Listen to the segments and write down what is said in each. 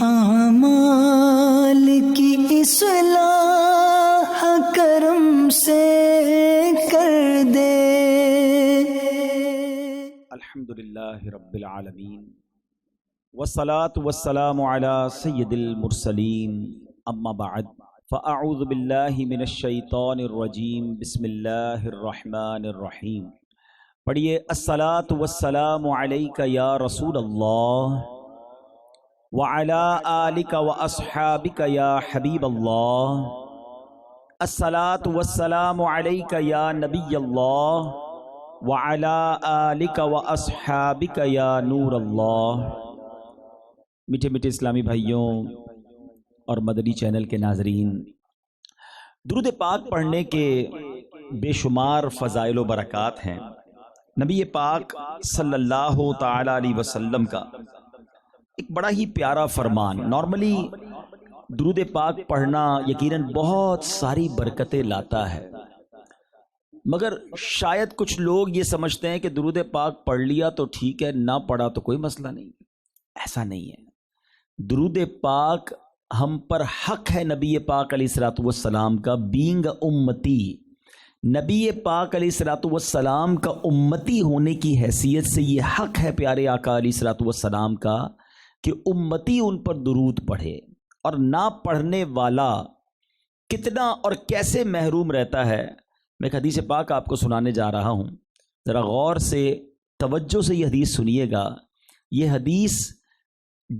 اعمال کی اصلاح کرم سے کر دے۔ الحمدللہ رب العالمین والصلاة والسلام علی سید المرسلین، اما بعد فاعوذ باللہ من الشیطان الرجیم، بسم اللہ الرحمن الرحیم۔ پڑھیے الصلاة والسلام علیک یا رسول اللہ وعلی آلک واصحابک یا حبیب اللہ، الصلاة والسلام علیک یا نبی اللہ وعلی آلک واصحابک یا نور اللہ۔ میٹھے میٹھے اسلامی بھائیوں اور مدنی چینل کے ناظرین، درود پاک پڑھنے کے بے شمار فضائل و برکات ہیں۔ نبی پاک صلی اللہ تعالی علیہ وسلم کا ایک بڑا ہی پیارا فرمان۔ نارملی درود پاک پڑھنا یقیناً بہت ساری برکتیں لاتا ہے، مگر شاید کچھ لوگ یہ سمجھتے ہیں کہ درود پاک پڑھ لیا تو ٹھیک ہے، نہ پڑھا تو کوئی مسئلہ نہیں۔ ایسا نہیں ہے، درود پاک ہم پر حق ہے نبی پاک علیہ الصلوۃ والسلام کا، بینگ امتی، نبی پاک علیہ الصلوۃ والسلام کا امتی ہونے کی حیثیت سے یہ حق ہے پیارے آقا علیہ الصلوۃ والسلام کا کہ امتی ان پر درود پڑھے، اور نہ پڑھنے والا کتنا اور کیسے محروم رہتا ہے۔ میں ایک حدیث پاک آپ کو سنانے جا رہا ہوں، ذرا غور سے توجہ سے یہ حدیث سنیے گا۔ یہ حدیث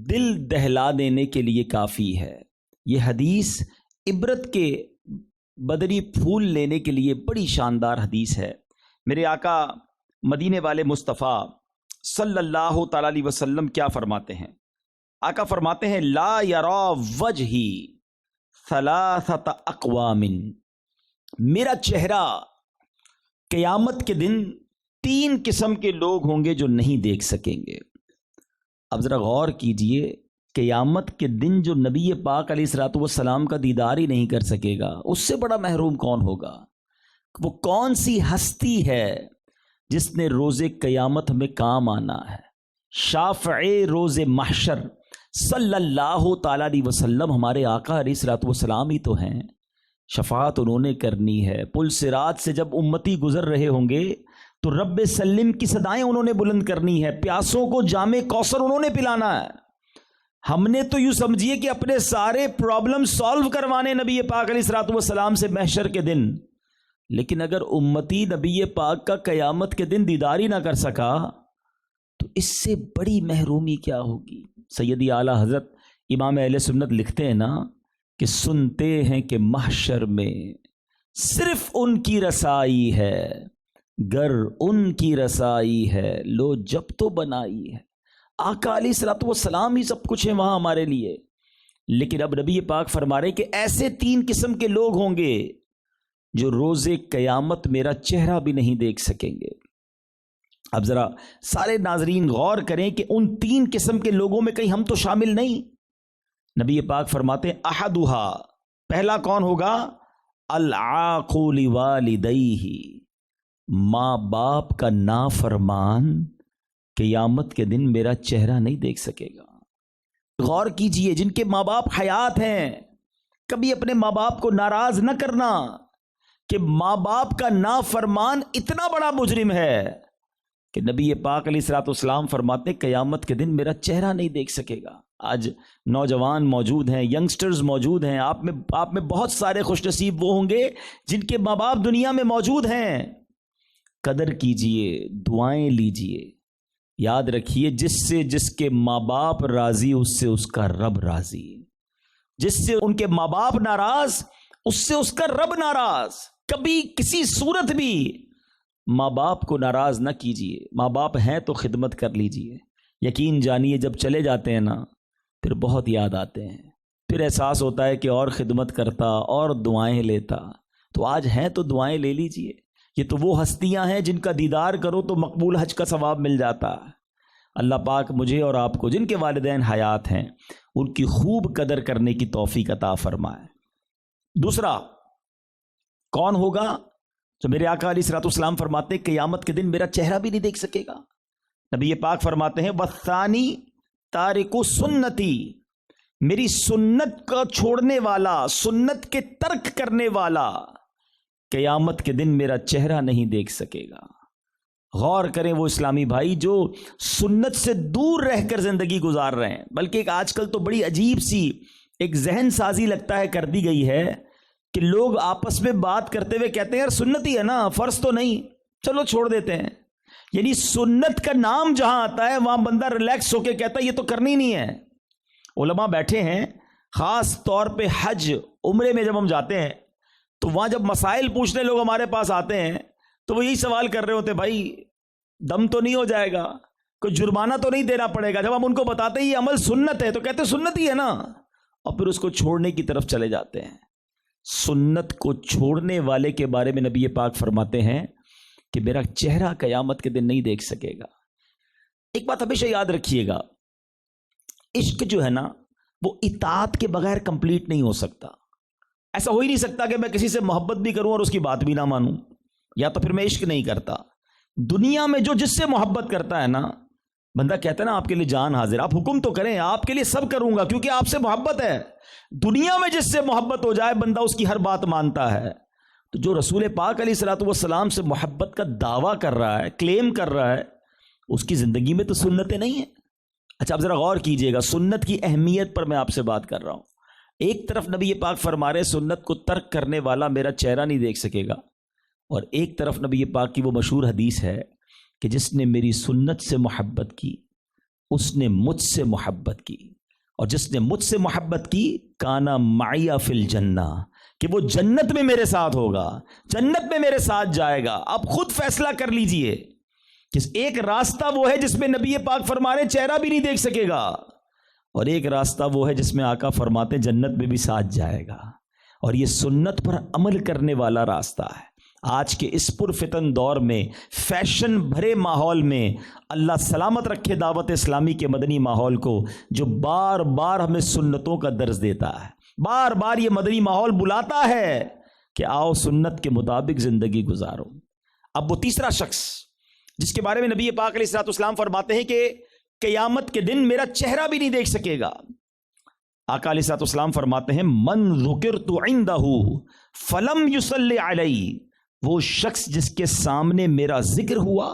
دل دہلا دینے کے لیے کافی ہے، یہ حدیث عبرت کے بدری پھول لینے کے لیے بڑی شاندار حدیث ہے۔ میرے آقا مدینے والے مصطفیٰ صلی اللہ تعالی علیہ وسلم کیا فرماتے ہیں؟ آقا فرماتے ہیں لا یرا وجہی ثلاثۃ اقوام، میرا چہرہ قیامت کے دن 3 قسم کے لوگ ہوں گے جو نہیں دیکھ سکیں گے۔ اب ذرا غور کیجئے، قیامت کے دن جو نبی پاک علیہ الصلوۃ والسلام کا دیدار ہی نہیں کر سکے گا، اس سے بڑا محروم کون ہوگا؟ وہ کون سی ہستی ہے جس نے روز قیامت میں کام آنا ہے؟ شافع روز محشر صلی اللہ تعالی علیہ وسلم ہمارے آقا علیہ الصلوۃ والسلام ہی تو ہیں۔ شفاعت انہوں نے کرنی ہے۔ پل صراط سے جب امتی گزر رہے ہوں گے تو رب سلم کی صدائیں انہوں نے بلند کرنی ہے، پیاسوں کو جام کوثر انہوں نے پلانا ہے۔ ہم نے تو یوں سمجھیے کہ اپنے سارے پرابلم سالو کروانے نبی پاک علیہ الصلوۃ والسلام سے محشر کے دن، لیکن اگر امتی نبی پاک کا قیامت کے دن دیدار ہی نہ کر سکا تو اس سے بڑی محرومی کیا ہوگی؟ سیدی اعلیٰ حضرت امام اہل سنت لکھتے ہیں نا کہ سنتے ہیں کہ محشر میں صرف ان کی رسائی ہے، گر ان کی رسائی ہے، لو جب تو بنائی ہے۔ آقا علیہ الصلوۃ والسلام ہی سب کچھ ہے وہاں ہمارے لیے، لیکن اب نبی پاک فرما رہے کہ ایسے 3 قسم کے لوگ ہوں گے جو روز قیامت میرا چہرہ بھی نہیں دیکھ سکیں گے۔ اب ذرا سارے ناظرین غور کریں کہ ان 3 قسم کے لوگوں میں کہیں ہم تو شامل نہیں۔ نبی پاک فرماتے ہیں احدھا، پہلا کون ہوگا؟ العاق لوالدیہ، ماں باپ کا نافرمان قیامت کے دن میرا چہرہ نہیں دیکھ سکے گا۔ غور کیجئے، جن کے ماں باپ حیات ہیں، کبھی اپنے ماں باپ کو ناراض نہ کرنا کہ ماں باپ کا نافرمان اتنا بڑا مجرم ہے کہ نبی پاک علیہ الصلوۃ والسلام فرماتے ہیں قیامت کے دن میرا چہرہ نہیں دیکھ سکے گا۔ آج نوجوان موجود ہیں، ینگسٹرز موجود ہیں، آپ میں بہت سارے خوش نصیب وہ ہوں گے جن کے ماں باپ دنیا میں موجود ہیں۔ قدر کیجئے، دعائیں لیجئے، یاد رکھیے جس کے ماں باپ راضی اس سے اس کا رب راضی، جس سے ان کے ماں باپ ناراض اس سے اس کا رب ناراض۔ کبھی کسی صورت بھی ماں باپ کو ناراض نہ کیجئے، ماں باپ ہیں تو خدمت کر لیجئے۔ یقین جانیے جب چلے جاتے ہیں نا پھر بہت یاد آتے ہیں، پھر احساس ہوتا ہے کہ اور خدمت کرتا اور دعائیں لیتا۔ تو آج ہیں تو دعائیں لے لیجئے، یہ تو وہ ہستیاں ہیں جن کا دیدار کرو تو مقبول حج کا ثواب مل جاتا۔ اللہ پاک مجھے اور آپ کو جن کے والدین حیات ہیں ان کی خوب قدر کرنے کی توفیق عطا فرمائے۔ دوسرا کون ہوگا؟ تو میرے آقا علیہ الصلوۃ والسلام فرماتے ہیں قیامت کے دن میرا چہرہ بھی نہیں دیکھ سکے گا۔ نبی پاک فرماتے ہیں والثانی تارک سنتی، میری سنت کا چھوڑنے والا، سنت کے ترک کرنے والا قیامت کے دن میرا چہرہ نہیں دیکھ سکے گا۔ غور کریں وہ اسلامی بھائی جو سنت سے دور رہ کر زندگی گزار رہے ہیں، بلکہ ایک آج کل تو بڑی عجیب سی ایک ذہن سازی لگتا ہے کر دی گئی ہے کہ لوگ آپس میں بات کرتے ہوئے کہتے ہیں یار سنت ہی ہے نا، فرض تو نہیں، چلو چھوڑ دیتے ہیں۔ یعنی سنت کا نام جہاں آتا ہے وہاں بندہ ریلیکس ہو کے کہتا ہے یہ تو کرنی نہیں ہے۔ علماء بیٹھے ہیں، خاص طور پہ حج عمرے میں جب ہم جاتے ہیں تو وہاں جب مسائل پوچھنے لوگ ہمارے پاس آتے ہیں تو وہ یہی سوال کر رہے ہوتے ہیں، بھائی دم تو نہیں ہو جائے گا، کوئی جرمانہ تو نہیں دینا پڑے گا؟ جب ہم ان کو بتاتے ہیں یہ عمل سنت ہے تو کہتے ہیں سنت ہی ہے نا، اور پھر اس کو چھوڑنے کی طرف چلے جاتے ہیں۔ سنت کو چھوڑنے والے کے بارے میں نبی پاک فرماتے ہیں کہ میرا چہرہ قیامت کے دن نہیں دیکھ سکے گا۔ ایک بات ہمیشہ یاد رکھیے گا، عشق جو ہے نا وہ اطاعت کے بغیر کمپلیٹ نہیں ہو سکتا۔ ایسا ہو ہی نہیں سکتا کہ میں کسی سے محبت بھی کروں اور اس کی بات بھی نہ مانوں، یا تو پھر میں عشق نہیں کرتا۔ دنیا میں جو جس سے محبت کرتا ہے نا، بندہ کہتا ہے نا آپ کے لیے جان حاضر، آپ حکم تو کریں، آپ کے لیے سب کروں گا کیونکہ آپ سے محبت ہے۔ دنیا میں جس سے محبت ہو جائے بندہ اس کی ہر بات مانتا ہے۔ تو جو رسول پاک علیہ الصلوۃ والسلام سے محبت کا دعویٰ کر رہا ہے، کلیم کر رہا ہے، اس کی زندگی میں تو سنتیں نہیں ہیں۔ اچھا اب ذرا غور کیجئے گا، سنت کی اہمیت پر میں آپ سے بات کر رہا ہوں۔ ایک طرف نبی پاک فرما رہے سنت کو ترک کرنے والا میرا چہرہ نہیں دیکھ سکے گا، اور ایک طرف نبی پاک کی وہ مشہور حدیث ہے کہ جس نے میری سنت سے محبت کی اس نے مجھ سے محبت کی، اور جس نے مجھ سے محبت کی کانا معی فی الجنہ، کہ وہ جنت میں میرے ساتھ ہوگا، جنت میں میرے ساتھ جائے گا۔ آپ خود فیصلہ کر لیجئے کہ ایک راستہ وہ ہے جس میں نبی پاک فرما رہے چہرہ بھی نہیں دیکھ سکے گا، اور ایک راستہ وہ ہے جس میں آقا فرماتے جنت میں بھی ساتھ جائے گا، اور یہ سنت پر عمل کرنے والا راستہ ہے۔ آج کے اس پرفتن دور میں، فیشن بھرے ماحول میں، اللہ سلامت رکھے دعوت اسلامی کے مدنی ماحول کو، جو بار بار ہمیں سنتوں کا درس دیتا ہے، بار بار یہ مدنی ماحول بلاتا ہے کہ آؤ سنت کے مطابق زندگی گزارو۔ اب وہ تیسرا شخص جس کے بارے میں نبی پاک علیہ الصلوۃ والسلام فرماتے ہیں کہ قیامت کے دن میرا چہرہ بھی نہیں دیکھ سکے گا، آقا علیہ الصلوۃ والسلام فرماتے ہیں من ذکرت عندہ فلم یصلی علی، وہ شخص جس کے سامنے میرا ذکر ہوا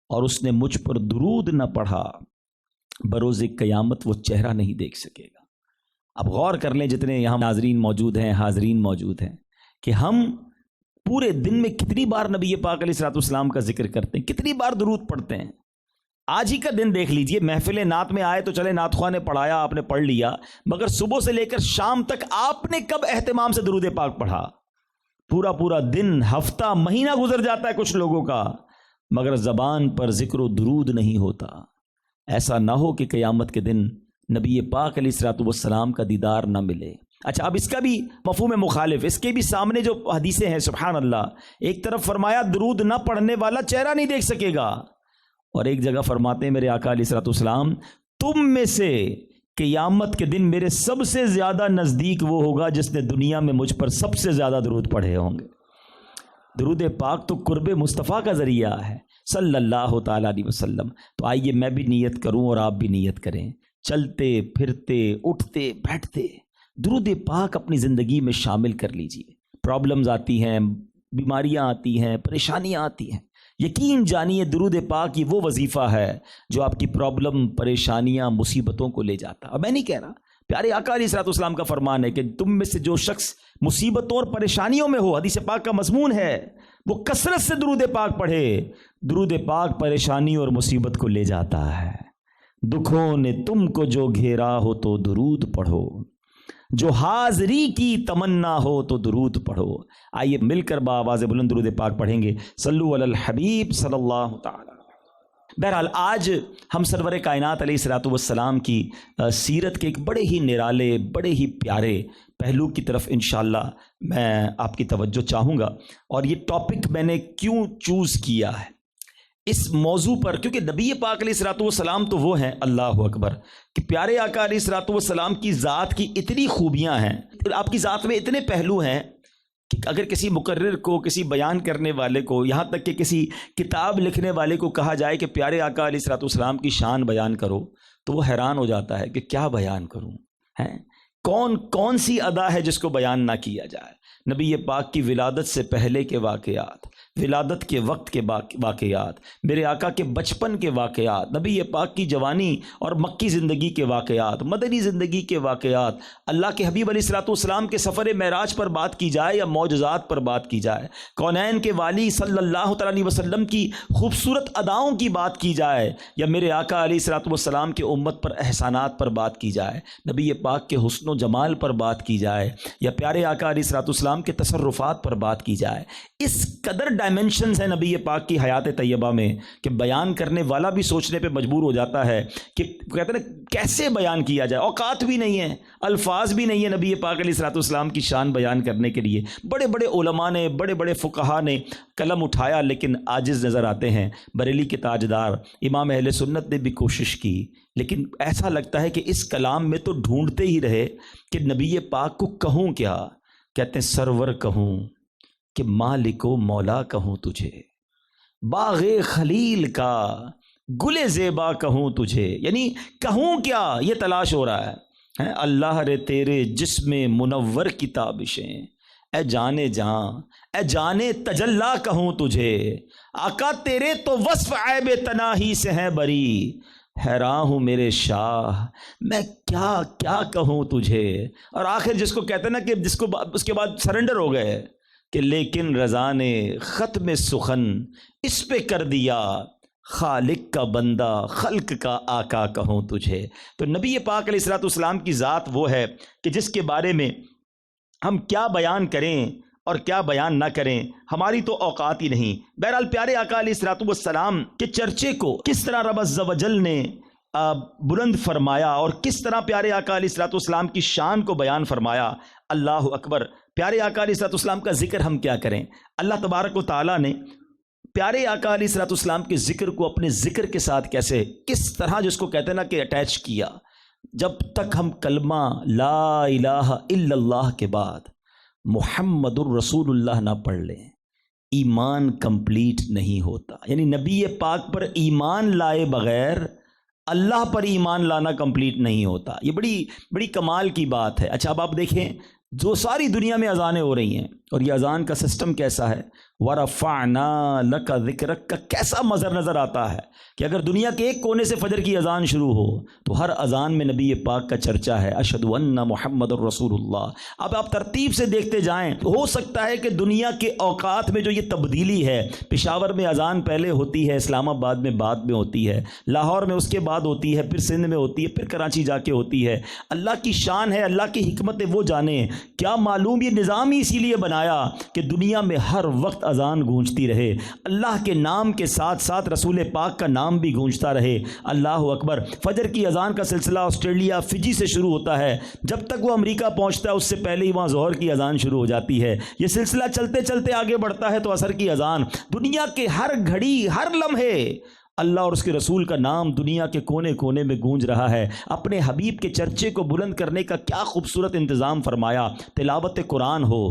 اور اس نے مجھ پر درود نہ پڑھا، بروز قیامت وہ چہرہ نہیں دیکھ سکے گا۔ اب غور کر لیں جتنے یہاں ناظرین موجود ہیں، حاضرین موجود ہیں، کہ ہم پورے دن میں کتنی بار نبی پاک علیہ الصلوۃ والسلام کا ذکر کرتے ہیں، کتنی بار درود پڑھتے ہیں۔ آج ہی کا دن دیکھ لیجئے، محفل نعت میں آئے تو چلے نعت خواہ نے پڑھایا، آپ نے پڑھ لیا، مگر صبح سے لے کر شام تک آپ نے کب اہتمام سے درود پاک پڑھا؟ پورا پورا دن، ہفتہ، مہینہ گزر جاتا ہے کچھ لوگوں کا، مگر زبان پر ذکر و درود نہیں ہوتا۔ ایسا نہ ہو کہ قیامت کے دن نبی پاک علیہ الصلوۃ والسلام کا دیدار نہ ملے۔ اچھا اب اس کا بھی مفہوم مخالف، اس کے بھی سامنے جو حدیثیں ہیں، سبحان اللہ، ایک طرف فرمایا درود نہ پڑھنے والا چہرہ نہیں دیکھ سکے گا، اور ایک جگہ فرماتے ہیں میرے آقا علیہ الصلوۃ والسلام تم میں سے قیامت کے دن میرے سب سے زیادہ نزدیک وہ ہوگا جس نے دنیا میں مجھ پر سب سے زیادہ درود پڑھے ہوں گے۔ درود پاک تو قرب مصطفیٰ کا ذریعہ ہے صلی اللہ تعالیٰ علیہ وسلم۔ تو آئیے میں بھی نیت کروں اور آپ بھی نیت کریں، چلتے پھرتے اٹھتے بیٹھتے درود پاک اپنی زندگی میں شامل کر لیجئے۔ پرابلمز آتی ہیں، بیماریاں آتی ہیں، پریشانیاں آتی ہیں، یقین جانیے درود پاک کی وہ وظیفہ ہے جو آپ کی پرابلم، پریشانیاں، مصیبتوں کو لے جاتا۔ اور میں نہیں کہہ رہا، پیارے آقا علیہ الصلوۃ والسلام کا فرمان ہے کہ تم میں سے جو شخص مصیبتوں اور پریشانیوں میں ہو، حدیث پاک کا مضمون ہے، وہ کثرت سے درود پاک پڑھے۔ درود پاک پریشانی اور مصیبت کو لے جاتا ہے۔ دکھوں نے تم کو جو گھیرا ہو تو درود پڑھو، جو حاضری کی تمنا ہو تو درود پڑھو۔ آئیے مل کر بآواز بلند درود پاک پڑھیں گے، صلو علی الحبیب صلی اللہ تعالی۔ بہرحال آج ہم سرور کائنات علیہ الصلوۃ والسلام کی سیرت کے ایک بڑے ہی نرالے، بڑے ہی پیارے پہلو کی طرف انشاءاللہ میں آپ کی توجہ چاہوں گا۔ اور یہ ٹاپک میں نے کیوں چوز کیا ہے اس موضوع پر، کیونکہ نبی پاک علیہ الصلوۃ والسلام تو وہ ہیں، اللہ اکبر، کہ پیارے آقا علیہ الصلوۃ والسلام کی ذات کی اتنی خوبیاں ہیں، آپ کی ذات میں اتنے پہلو ہیں کہ اگر کسی مقرر کو، کسی بیان کرنے والے کو، یہاں تک کہ کسی کتاب لکھنے والے کو کہا جائے کہ پیارے آقا علیہ الصلوۃ والسلام کی شان بیان کرو، تو وہ حیران ہو جاتا ہے کہ کیا بیان کروں، ہیں؟ کون کون سی ادا ہے جس کو بیان نہ کیا جائے؟ نبی پاک کی ولادت سے پہلے کے واقعات، ولادت کے وقت کے واقعات، میرے آقا کے بچپن کے واقعات، نبی پاک کی جوانی اور مکی زندگی کے واقعات، مدنی زندگی کے واقعات، اللہ کے حبیب علیہ الصلوۃ والسلام کے سفر معراج پر بات کی جائے یا معجزات پر بات کی جائے، کونین کے والی صلی اللہ تعالی علیہ وسلم کی خوبصورت اداؤں کی بات کی جائے، یا میرے آقا علیہ الصلوۃ والسلام کے امت پر احسانات پر بات کی جائے، نبی پاک کے حسن و جمال پر بات کی جائے، یا پیارے آقا علیہ الصلوۃ والسلام کے تصرفات پر بات کی جائے، اس قدر ڈائمنشنز ہیں نبی پاک کی حیات طیبہ میں کہ بیان کرنے والا بھی سوچنے پہ مجبور ہو جاتا ہے کہ کہتے ہیں کیسے بیان کیا جائے، اوقات بھی نہیں ہیں، الفاظ بھی نہیں ہیں نبی پاک علیہ الصلوۃ والسلام کی شان بیان کرنے کے لیے۔ بڑے بڑے علماء نے، بڑے بڑے فقہا نے قلم اٹھایا لیکن عاجز نظر آتے ہیں۔ بریلی کے تاجدار امام اہل سنت نے بھی کوشش کی، لیکن ایسا لگتا ہے کہ اس کلام میں تو ڈھونڈتے ہی رہے کہ نبی پاک کو کہوں کیا۔ کہتے ہیں سرور کہوں کہ مالک و مولا کہوں تجھے، باغ خلیل کا گل زیبا کہوں تجھے، یعنی کہوں کیا یہ تلاش ہو رہا ہے۔ اللہ رے تیرے جسم منور کی تابشیں، اے جانے جاں اے جانے تجلا کہوں تجھے، آقا تیرے تو وصف عیب تناہی سے ہیں بری، حیران ہوں میرے شاہ میں کیا کیا کہوں تجھے۔ اور آخر جس کو کہتے ہیں نا کہ جس کو اس کے بعد سرنڈر ہو گئے کہ لیکن رضا نے ختم سخن اس پہ کر دیا، خالق کا بندہ خلق کا آقا کہوں تجھے۔ تو نبی پاک علیہ الصلوۃ والسلام کی ذات وہ ہے کہ جس کے بارے میں ہم کیا بیان کریں اور کیا بیان نہ کریں، ہماری تو اوقات ہی نہیں۔ بہرحال پیارے آقا علیہ الصلوۃ والسلام کے چرچے کو کس طرح رب عز و جل نے بلند فرمایا اور کس طرح پیارے آقا علیہ الصلوۃ والسلام کی شان کو بیان فرمایا، اللہ اکبر۔ پیارے آقا علیہ الصلوۃ والسلام کا ذکر ہم کیا کریں، اللہ تبارک و تعالیٰ نے پیارے آقا علیہ الصلوۃ والسلام کے ذکر کو اپنے ذکر کے ساتھ کیسے کس طرح جس کو کہتے ہیں نا کہ اٹیچ کیا۔ جب تک ہم کلمہ لا الہ الا اللہ کے بعد محمد الرسول اللہ نہ پڑھ لیں، ایمان کمپلیٹ نہیں ہوتا۔ یعنی نبی پاک پر ایمان لائے بغیر اللہ پر ایمان لانا کمپلیٹ نہیں ہوتا۔ یہ بڑی کمال کی بات ہے۔ اچھا اب آپ دیکھیں جو ساری دنیا میں اذانیں ہو رہی ہیں اور یہ اذان کا سسٹم کیسا ہے، وَرَفَعْنَا لَكَ ذِكْرَكَ کا کیسا مظہر نظر آتا ہے کہ اگر دنیا کے ایک کونے سے فجر کی اذان شروع ہو تو ہر اذان میں نبی پاک کا چرچا ہے، اشہد ان محمد الرسول اللہ۔ اب آپ ترتیب سے دیکھتے جائیں تو ہو سکتا ہے کہ دنیا کے اوقات میں جو یہ تبدیلی ہے، پشاور میں اذان پہلے ہوتی ہے، اسلام آباد میں بعد میں ہوتی ہے، لاہور میں اس کے بعد ہوتی ہے، پھر سندھ میں ہوتی ہے، پھر کراچی جا کے ہوتی ہے۔ اللہ کی شان ہے، اللہ کی حکمت ہے، وہ جانے۔ کیا معلوم یہ نظام ہی اسی لیے بنایا کہ دنیا میں ہر وقت اذان گونجتی رہے، اللہ کے نام کے ساتھ ساتھ رسول پاک کا نام بھی گونجتا رہے۔ اللہ اکبر۔ فجر کی اذان کا سلسلہ آسٹریلیا فجی سے شروع ہوتا ہے، جب تک وہ امریکہ پہنچتا ہے اس سے پہلے ہی وہاں ظہر کی اذان شروع ہو جاتی ہے۔ یہ سلسلہ چلتے چلتے آگے بڑھتا ہے تو عصر کی اذان۔ دنیا کے ہر گھڑی ہر لمحے اللہ اور اس کے رسول کا نام دنیا کے کونے کونے میں گونج رہا ہے۔ اپنے حبیب کے چرچے کو بلند کرنے کا کیا خوبصورت انتظام فرمایا۔ تلاوت قرآن ہو،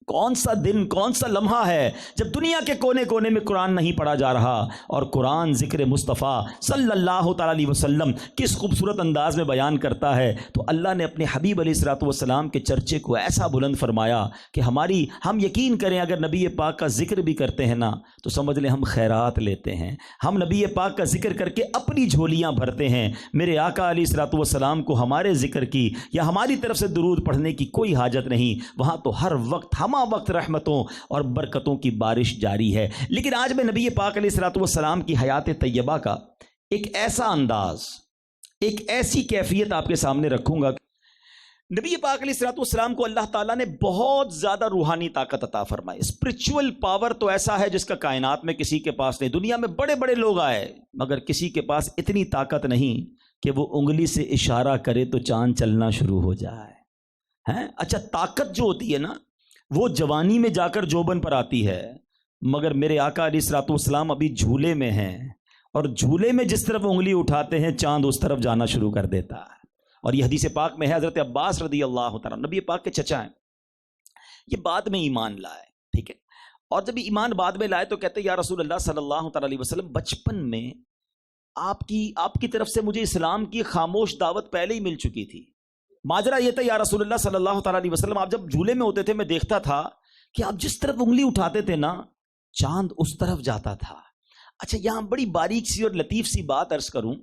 کون سا دن کون سا لمحہ ہے جب دنیا کے کونے کونے میں قرآن نہیں پڑھا جا رہا، اور قرآن ذکر مصطفیٰ صلی اللہ تعالیٰ علیہ وسلم کس خوبصورت انداز میں بیان کرتا ہے۔ تو اللہ نے اپنے حبیب علیہ الصلوۃ والسلام کے چرچے کو ایسا بلند فرمایا کہ ہم یقین کریں اگر نبی پاک کا ذکر بھی کرتے ہیں نا تو سمجھ لیں ہم خیرات لیتے ہیں، ہم نبی پاک کا ذکر کر کے اپنی جھولیاں بھرتے ہیں۔ میرے آقا علیہ الصلوۃ والسلام کو ہمارے ذکر کی یا ہماری طرف سے درود پڑھنے کی کوئی حاجت نہیں، وہاں تو ہر وقت وقت رحمتوں اور برکتوں کی بارش جاری ہے۔ لیکن آج میں نبی پاک علیہ الصلوۃ والسلام کی حیات طیبہ کا ایک ایسا انداز، ایک ایسی کیفیت آپ کے سامنے رکھوں گا۔ نبی پاک علیہ الصلوۃ والسلام کو اللہ تعالیٰ نے بہت زیادہ روحانی طاقت عطا فرمائی، اسپرچول پاور تو ایسا ہے جس کا کائنات میں کسی کے پاس نہیں۔ دنیا میں بڑے بڑے لوگ آئے مگر کسی کے پاس اتنی طاقت نہیں کہ وہ انگلی سے اشارہ کرے تو چاند چلنا شروع ہو جائے۔ اچھا طاقت جو ہوتی ہے نا وہ جوانی میں جا کر جوبن پر آتی ہے، مگر میرے آقا علیہ الصلوۃ والسلام ابھی جھولے میں ہیں، اور جھولے میں جس طرف انگلی اٹھاتے ہیں چاند اس طرف جانا شروع کر دیتا ہے۔ اور یہ حدیث پاک میں ہے، حضرت عباس رضی اللہ تعالیٰ نبی پاک کے چچا ہیں، یہ بعد میں ایمان لائے، ٹھیک ہے، اور جب ایمان بعد میں لائے تو کہتے یا رسول اللہ صلی اللہ تعالیٰ علیہ وسلم بچپن میں آپ کی طرف سے مجھے اسلام کی خاموش دعوت پہلے ہی مل چکی تھی، ماجرا یہ تھا یا رسول اللہ صلی اللہ تعالیٰ علیہ وسلم، آپ جب جھولے میں ہوتے تھے میں دیکھتا تھا کہ آپ جس طرف انگلی اٹھاتے تھے نا چاند اس طرف جاتا تھا۔ اچھا یہاں بڑی باریک سی اور لطیف سی بات عرض کروں،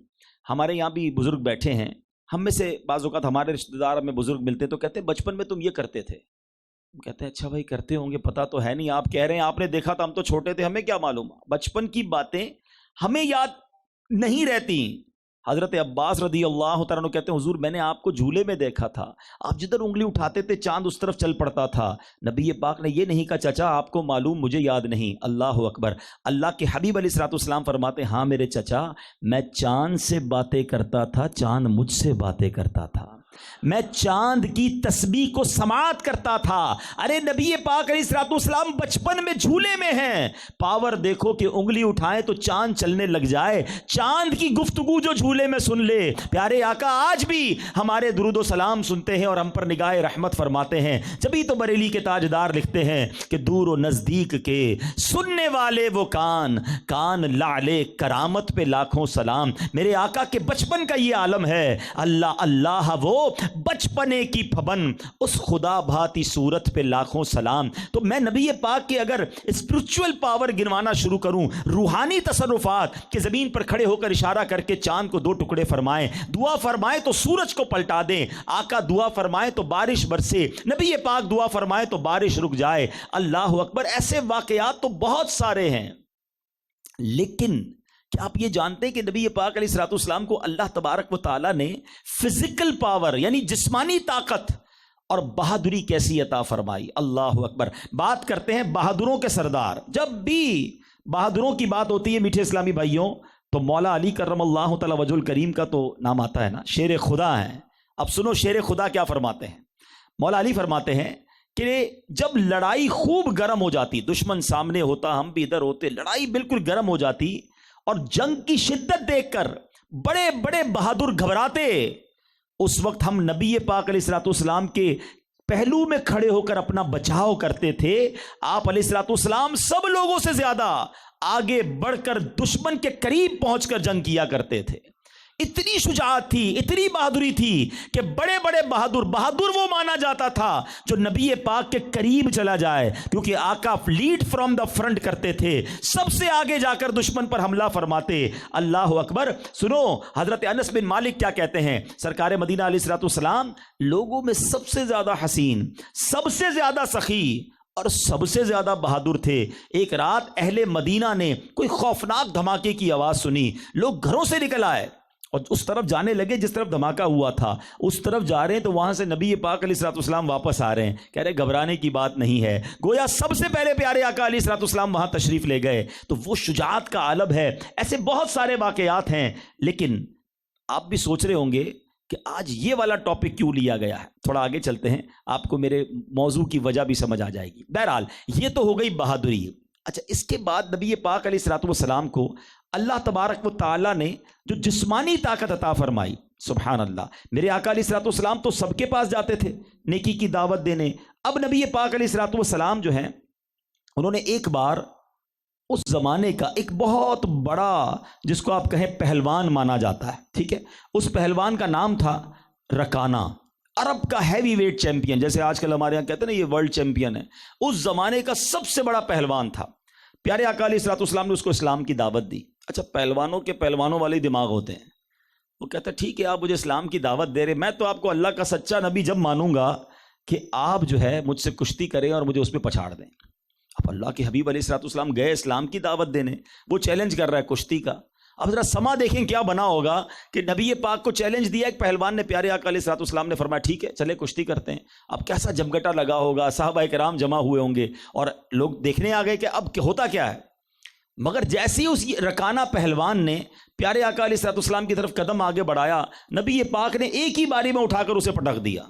ہمارے یہاں بھی بزرگ بیٹھے ہیں، ہم میں سے بعض اوقات ہمارے رشتہ دار ہمیں بزرگ ملتے تو کہتے ہیں بچپن میں تم یہ کرتے تھے، کہتے ہیں اچھا بھائی کرتے ہوں گے، پتہ تو ہے نہیں، آپ کہہ رہے ہیں آپ نے دیکھا تھا، ہم تو چھوٹے تھے، ہمیں کیا معلوم، بچپن کی باتیں ہمیں یاد نہیں رہتی۔ حضرت عباس رضی اللہ تعالیٰ عنہ کہتے ہیں حضور میں نے آپ کو جھولے میں دیکھا تھا، آپ جدھر انگلی اٹھاتے تھے چاند اس طرف چل پڑتا تھا۔ نبی پاک نے یہ نہیں کہا چچا آپ کو معلوم مجھے یاد نہیں، اللہ اکبر۔ اللہ کے حبیب علیہ الصلوۃ والسلام فرماتے ہیں ہاں میرے چچا میں چاند سے باتیں کرتا تھا، چاند مجھ سے باتیں کرتا تھا، میں چاند کی تسبیح کو سماعت کرتا تھا۔ ارے نبی پاک علیہ الصلوۃ والسلام بچپن میں جھولے میں ہیں، پاور دیکھو کہ انگلی اٹھائیں تو چاند چلنے لگ جائے، چاند کی گفتگو جو جھولے میں سن لے۔ پیارے آقا آج بھی ہمارے درود و سلام سنتے ہیں اور ہم پر نگاہ رحمت فرماتے ہیں، جبھی تو بریلی کے تاجدار لکھتے ہیں کہ دور و نزدیک کے سننے والے وہ کان، کان لعلے کرامت پہ لاکھوں سلام۔ میرے آقا کے بچپن کا یہ عالم ہے، اللہ اللہ وہ بچپنے کی پھبن، اس خدا بھاتی صورت پہ لاکھوں سلام۔ تو میں نبی پاک کے اگر اسپرچول پاور گنوانا شروع کروں، روحانی تصرفات کہ زمین پر کھڑے ہو کر اشارہ کر کے چاند کو 2 ٹکڑے فرمائیں، دعا فرمائیں تو سورج کو پلٹا دیں، آقا دعا فرمائیں تو بارش برسے، نبی پاک دعا فرمائیں تو بارش رک جائے، اللہ اکبر، ایسے واقعات تو بہت سارے ہیں۔ لیکن کیا آپ یہ جانتے ہیں کہ نبی پاک علیہ الصلوۃ والسلام کو اللہ تبارک و تعالیٰ نے فزیکل پاور یعنی جسمانی طاقت اور بہادری کیسی عطا فرمائی؟ اللہ اکبر۔ بات کرتے ہیں بہادروں کے سردار، جب بھی بہادروں کی بات ہوتی ہے میٹھے اسلامی بھائیوں تو مولا علی کرم اللہ تعالی وجہ الکریم کا تو نام آتا ہے نا، شیر خدا ہیں۔ اب سنو شیر خدا کیا فرماتے ہیں، مولا علی فرماتے ہیں کہ جب لڑائی خوب گرم ہو جاتی، دشمن سامنے ہوتا ہم بھی ادھر ہوتے، لڑائی بالکل گرم ہو جاتی اور جنگ کی شدت دیکھ کر بڑے بڑے بہادر گھبراتے، اس وقت ہم نبی پاک علیہ الصلوۃ والسلام کے پہلو میں کھڑے ہو کر اپنا بچاؤ کرتے تھے۔ آپ علیہ الصلوۃ والسلام سب لوگوں سے زیادہ آگے بڑھ کر دشمن کے قریب پہنچ کر جنگ کیا کرتے تھے۔ اتنی شجاعت تھی، اتنی بہادری تھی کہ بڑے بڑے بہادر وہ مانا جاتا تھا جو نبی پاک کے قریب چلا جائے، کیونکہ آقا لیڈ فرام دا فرنٹ کرتے تھے، سب سے آگے جا کر دشمن پر حملہ فرماتے۔ اللہ اکبر۔ سنو حضرت انس بن مالک کیا کہتے ہیں، سرکار مدینہ علیہ الصلوۃ والسلام لوگوں میں سب سے زیادہ حسین، سب سے زیادہ سخی اور سب سے زیادہ بہادر تھے۔ ایک رات اہل مدینہ نے کوئی خوفناک دھماکے کی آواز سنی، لوگ گھروں سے نکل آئے اور اس طرف جانے لگے جس طرف دھماکہ ہوا تھا، اس طرف جا رہے ہیں تو وہاں سے نبی پاک علیہ الصلوۃ والسلام واپس آ رہے ہیں، کہہ رہے گھبرانے کی بات نہیں ہے، گویا سب سے پہلے پیارے آقا علیہ الصلوۃ والسلام وہاں تشریف لے گئے۔ تو وہ شجاعت کا عالم ہے۔ ایسے بہت سارے واقعات ہیں، لیکن آپ بھی سوچ رہے ہوں گے کہ آج یہ والا ٹاپک کیوں لیا گیا ہے۔ تھوڑا آگے چلتے ہیں، آپ کو میرے موضوع کی وجہ بھی سمجھ آ جائے گی۔ بہرحال یہ تو ہو گئی بہادری۔ اچھا اس کے بعد نبی پاک علیہ الصلوۃ والسلام کو اللہ تبارک و تعالیٰ نے جو جسمانی طاقت عطا فرمائی، سبحان اللہ، میرے آقا علیہ الصلوۃ والسلام تو سب کے پاس جاتے تھے نیکی کی دعوت دینے۔ اب نبی پاک علیہ الصلوۃ والسلام جو ہیں انہوں نے ایک بار اس زمانے کا ایک بہت بڑا جس کو آپ کہیں پہلوان مانا جاتا ہے، ٹھیک ہے، اس پہلوان کا نام تھا رکانہ، عرب کا ہیوی ویٹ چیمپئن، جیسے آج کل ہمارے یہاں کہتے ہیں نا یہ ورلڈ چیمپئن ہے، اس زمانے کا سب سے بڑا پہلوان تھا۔ پیارے آقا علیہ الصلوۃ والسلام نے اس کو اسلام کی دعوت دی۔ اچھا پہلوانوں کے پہلوانوں والے دماغ ہوتے ہیں، وہ کہتا ہے ٹھیک ہے آپ مجھے اسلام کی دعوت دے رہے، میں تو آپ کو اللہ کا سچا نبی جب مانوں گا کہ آپ جو ہے مجھ سے کشتی کریں اور مجھے اس پہ پچھاڑ دیں۔ اب اللہ کے حبیب علیہ الصلوۃ والسلام گئے اسلام کی دعوت دینے، وہ چیلنج کر رہا ہے کشتی کا۔ اب ذرا سما دیکھیں کیا بنا ہوگا کہ نبی پاک کو چیلنج دیا ایک پہلوان نے، پیارے آقا علیہ الصلوۃ والسلام نے فرمایا ٹھیک ہے چلے کشتی کرتے ہیں۔ اب کیسا جمگٹا لگا ہوگا، صحابہ کرام جمع ہوئے ہوں گے اور لوگ دیکھنے آ گئے کہ اب ہوتا کیا ہے۔ مگر جیسے ہی اس رکانہ پہلوان نے پیارے آقا علیہ الصلوۃ والسلام کی طرف قدم آگے بڑھایا، نبی پاک نے ایک ہی باری میں اٹھا کر اسے پٹک دیا۔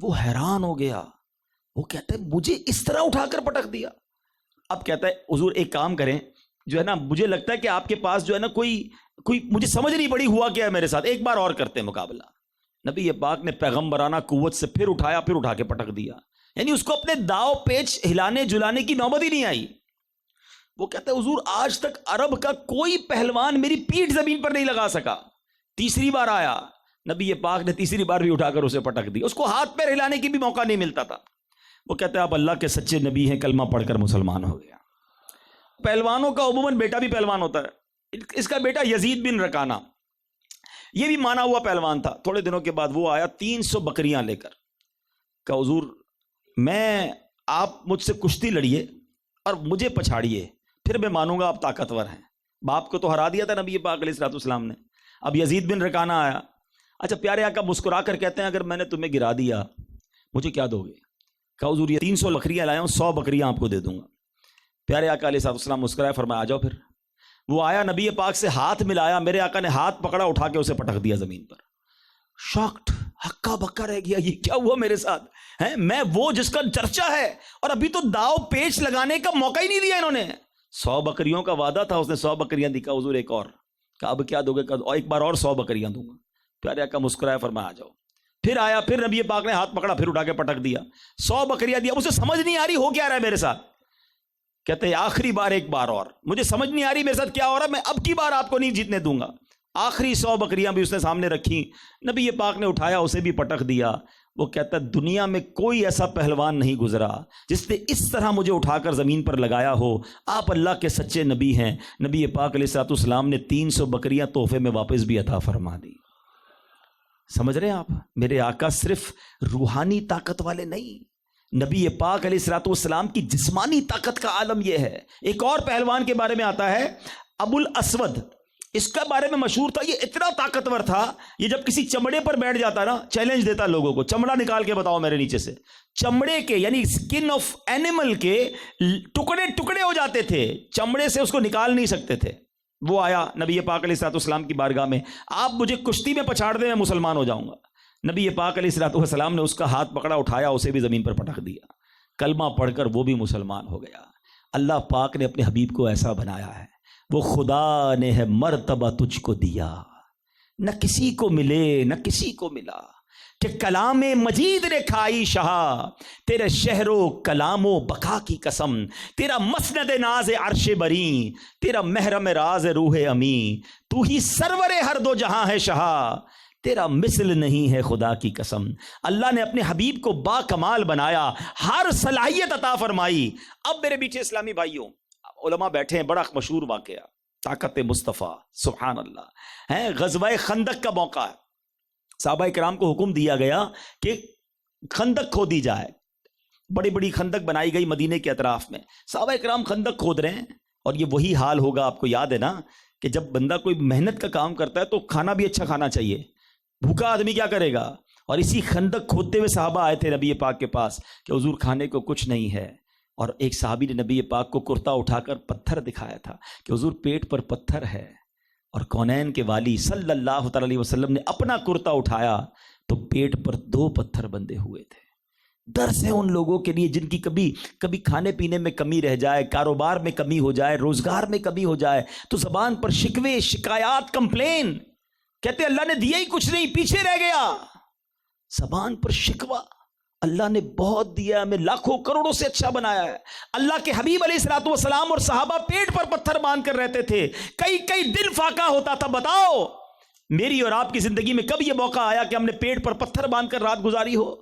وہ حیران ہو گیا، وہ کہتا ہے مجھے اس طرح اٹھا کر پٹک دیا۔ اب کہتا ہے حضور ایک کام کریں، جو ہے نا مجھے لگتا ہے کہ آپ کے پاس جو ہے نا کوئی مجھے سمجھ نہیں پڑی ہوا کیا ہے میرے ساتھ، ایک بار اور کرتے ہیں مقابلہ۔ نبی پاک نے پیغمبرانہ قوت سے پھر اٹھایا، پھر اٹھا کے پٹک دیا، یعنی اس کو اپنے داؤ پیچ ہلانے جلانے کی نوبت ہی نہیں آئی۔ وہ کہتا ہے حضور آج تک عرب کا کوئی پہلوان میری پیٹھ زمین پر نہیں لگا سکا۔ تیسری بار آیا، نبی پاک نے تیسری بار بھی اٹھا کر اسے پٹک دی، اس کو ہاتھ پیر ہلانے کی بھی موقع نہیں ملتا تھا۔ وہ کہتے ہیں آپ اللہ کے سچے نبی ہیں، کلمہ پڑھ کر مسلمان ہو گیا۔ پہلوانوں کا عموماً بیٹا بھی پہلوان ہوتا ہے، اس کا بیٹا یزید بن رکانہ یہ بھی مانا ہوا پہلوان تھا۔ تھوڑے دنوں کے بعد وہ آیا 300 بکریاں لے کر، کہ حضور میں آپ مجھ سے کشتی لڑیے اور مجھے پچھاڑیے، پھر میں مانوں گا آپ طاقتور ہیں۔ باپ کو تو ہرا دیا تھا نبی پاک علیہ الصلوۃ والسلام نے، اب یزید بن رکانہ آیا۔ اچھا پیارے آقا مسکرا کر کہتے ہیں اگر میں نے تمہیں گرا دیا مجھے کیا دو گے؟ کہ حضور یہ 300 بکریاں لائے ہوں، 100 بکریاں آپ کو دے دوں گا۔ پیارے آقا علیہ الصلوۃ والسلام مسکرائے، فرمایا آ جاؤ پھر۔ وہ آیا، نبی پاک سے ہاتھ ملایا، میرے آقا نے ہاتھ پکڑا، اٹھا کے اسے پٹک دیا زمین پر۔ شاکڈ، ہکا بکا رہ گیا، یہ کیا ہوا میرے ساتھ ہے؟ میں وہ جس کا چرچا ہے اور ابھی تو داؤ پیچ لگانے کا موقع ہی نہیں دیا انہوں نے۔ 100 بکریوں کا وعدہ تھا، اس نے 100 بکریاں دی۔ کہا حضور ایک اور، کہا اب کیا دو گے؟ کہا ایک بار اور 100 بکریاں دوں گا۔ پیارے آقا مسکرایا، فرمایا آ جاؤ۔ پھر آیا، پھر نبی پاک نے ہاتھ پکڑا، پھر اٹھا کے پٹک دیا، 100 بکریاں دیا۔ اسے سمجھ نہیں آ رہی ہو کیا رہا ہے میرے ساتھ۔ کہتے ہیں آخری بار ایک بار اور، مجھے سمجھ نہیں آ رہی میرے ساتھ کیا ہو رہا ہے، میں اب کی بار آپ کو نہیں جیتنے دوں گا۔ آخری 100 بکریاں بھی اس نے سامنے رکھی، نبی پاک نے اٹھایا، اسے بھی پٹک دیا۔ وہ کہتا ہے دنیا میں کوئی ایسا پہلوان نہیں گزرا جس نے اس طرح مجھے اٹھا کر زمین پر لگایا ہو۔ آپ اللہ کے سچے نبی ہیں۔ نبی پاک علیہ الصلوۃ والسلام نے 300 بکریاں تحفے میں واپس بھی عطا فرما دی۔ سمجھ رہے ہیں آپ؟ میرے آقا صرف روحانی طاقت والے نہیں، نبی پاک علیہ الصلوۃ والسلام کی جسمانی طاقت کا عالم یہ ہے۔ ایک اور پہلوان کے بارے میں آتا ہے، ابو الاسود، اس کے بارے میں مشہور تھا، یہ اتنا طاقتور تھا، یہ جب کسی چمڑے پر بیٹھ جاتا نا، چیلنج دیتا لوگوں کو، چمڑا نکال کے بتاؤ میرے نیچے سے۔ چمڑے کے یعنی سکن آف اینیمل کے ٹکڑے ٹکڑے ہو جاتے تھے، چمڑے سے اس کو نکال نہیں سکتے تھے۔ وہ آیا نبی پاک علیہ الصلوۃ والسلام کی بارگاہ میں، آپ مجھے کشتی میں پچھاڑ دیں میں مسلمان ہو جاؤں گا۔ نبی پاک علیہ الصلوۃ والسلام نے اس کا ہاتھ پکڑا، اٹھایا، اسے بھی زمین پر پٹک دیا، کلمہ پڑھ کر وہ بھی مسلمان ہو گیا۔ اللہ پاک نے اپنے حبیب کو ایسا بنایا ہے، وہ خدا نے ہے مرتبہ تجھ کو دیا، نہ کسی کو ملے نہ کسی کو ملا، کہ کلام مجید نے کھائی شہا، تیرے شہر و کلام و بقا کی قسم، تیرا مسند ناز عرش بری، تیرا محرم راز روح امی، تو ہی سرور ہر دو جہاں ہے شہا، تیرا مثل نہیں ہے خدا کی قسم۔ اللہ نے اپنے حبیب کو با کمال بنایا، ہر صلاحیت عطا فرمائی۔ اب میرے بیچے اسلامی بھائیوں، علماء بیٹھے ہیں، بڑا مشہور واقعہ، طاقت مصطفیٰ، سبحان اللہ ہے۔ غزوہ خندق کا موقع ہے، صحابہ کرام کو حکم دیا گیا کہ خندق کھودی جائے، بڑی بڑی خندق بنائی گئی مدینے کے اطراف میں، صحابہ کرام خندق کھود رہے ہیں، اور یہ وہی حال ہوگا، آپ کو یاد ہے نا کہ جب بندہ کوئی محنت کا کام کرتا ہے تو کھانا بھی اچھا کھانا چاہیے، بھوکا آدمی کیا کرے گا؟ اور اسی خندق کھودتے ہوئے صحابہ آئے تھے نبی پاک کے پاس کہ حضور کھانے کو کچھ نہیں ہے، اور ایک صحابی نے نبی پاک کو کرتا اٹھا کر پتھر دکھایا تھا کہ حضور پیٹ پر پتھر ہے، اور کونین کے والی صلی اللہ تعالی علیہ وسلم نے اپنا کرتا اٹھایا تو پیٹ پر 2 پتھر بندھے ہوئے تھے۔ درس ہے ان لوگوں کے لیے جن کی کبھی کھانے پینے میں کمی رہ جائے، کاروبار میں کمی ہو جائے، روزگار میں کمی ہو جائے تو زبان پر شکوے، شکایات، کمپلین، کہتے اللہ نے دیا ہی کچھ نہیں، پیچھے رہ گیا، زبان پر شکوہ۔ اللہ نے بہت دیا، ہمیں لاکھوں کروڑوں سے اچھا بنایا ہے۔ اللہ کے حبیب علیہ الصلوۃ والسلام اور صحابہ پیٹ پر پتھر باندھ کر رہتے تھے، کئی دن فاقہ ہوتا تھا۔ بتاؤ میری اور آپ کی زندگی میں کب یہ موقع آیا کہ ہم نے پیٹ پر پتھر باندھ کر رات گزاری ہو؟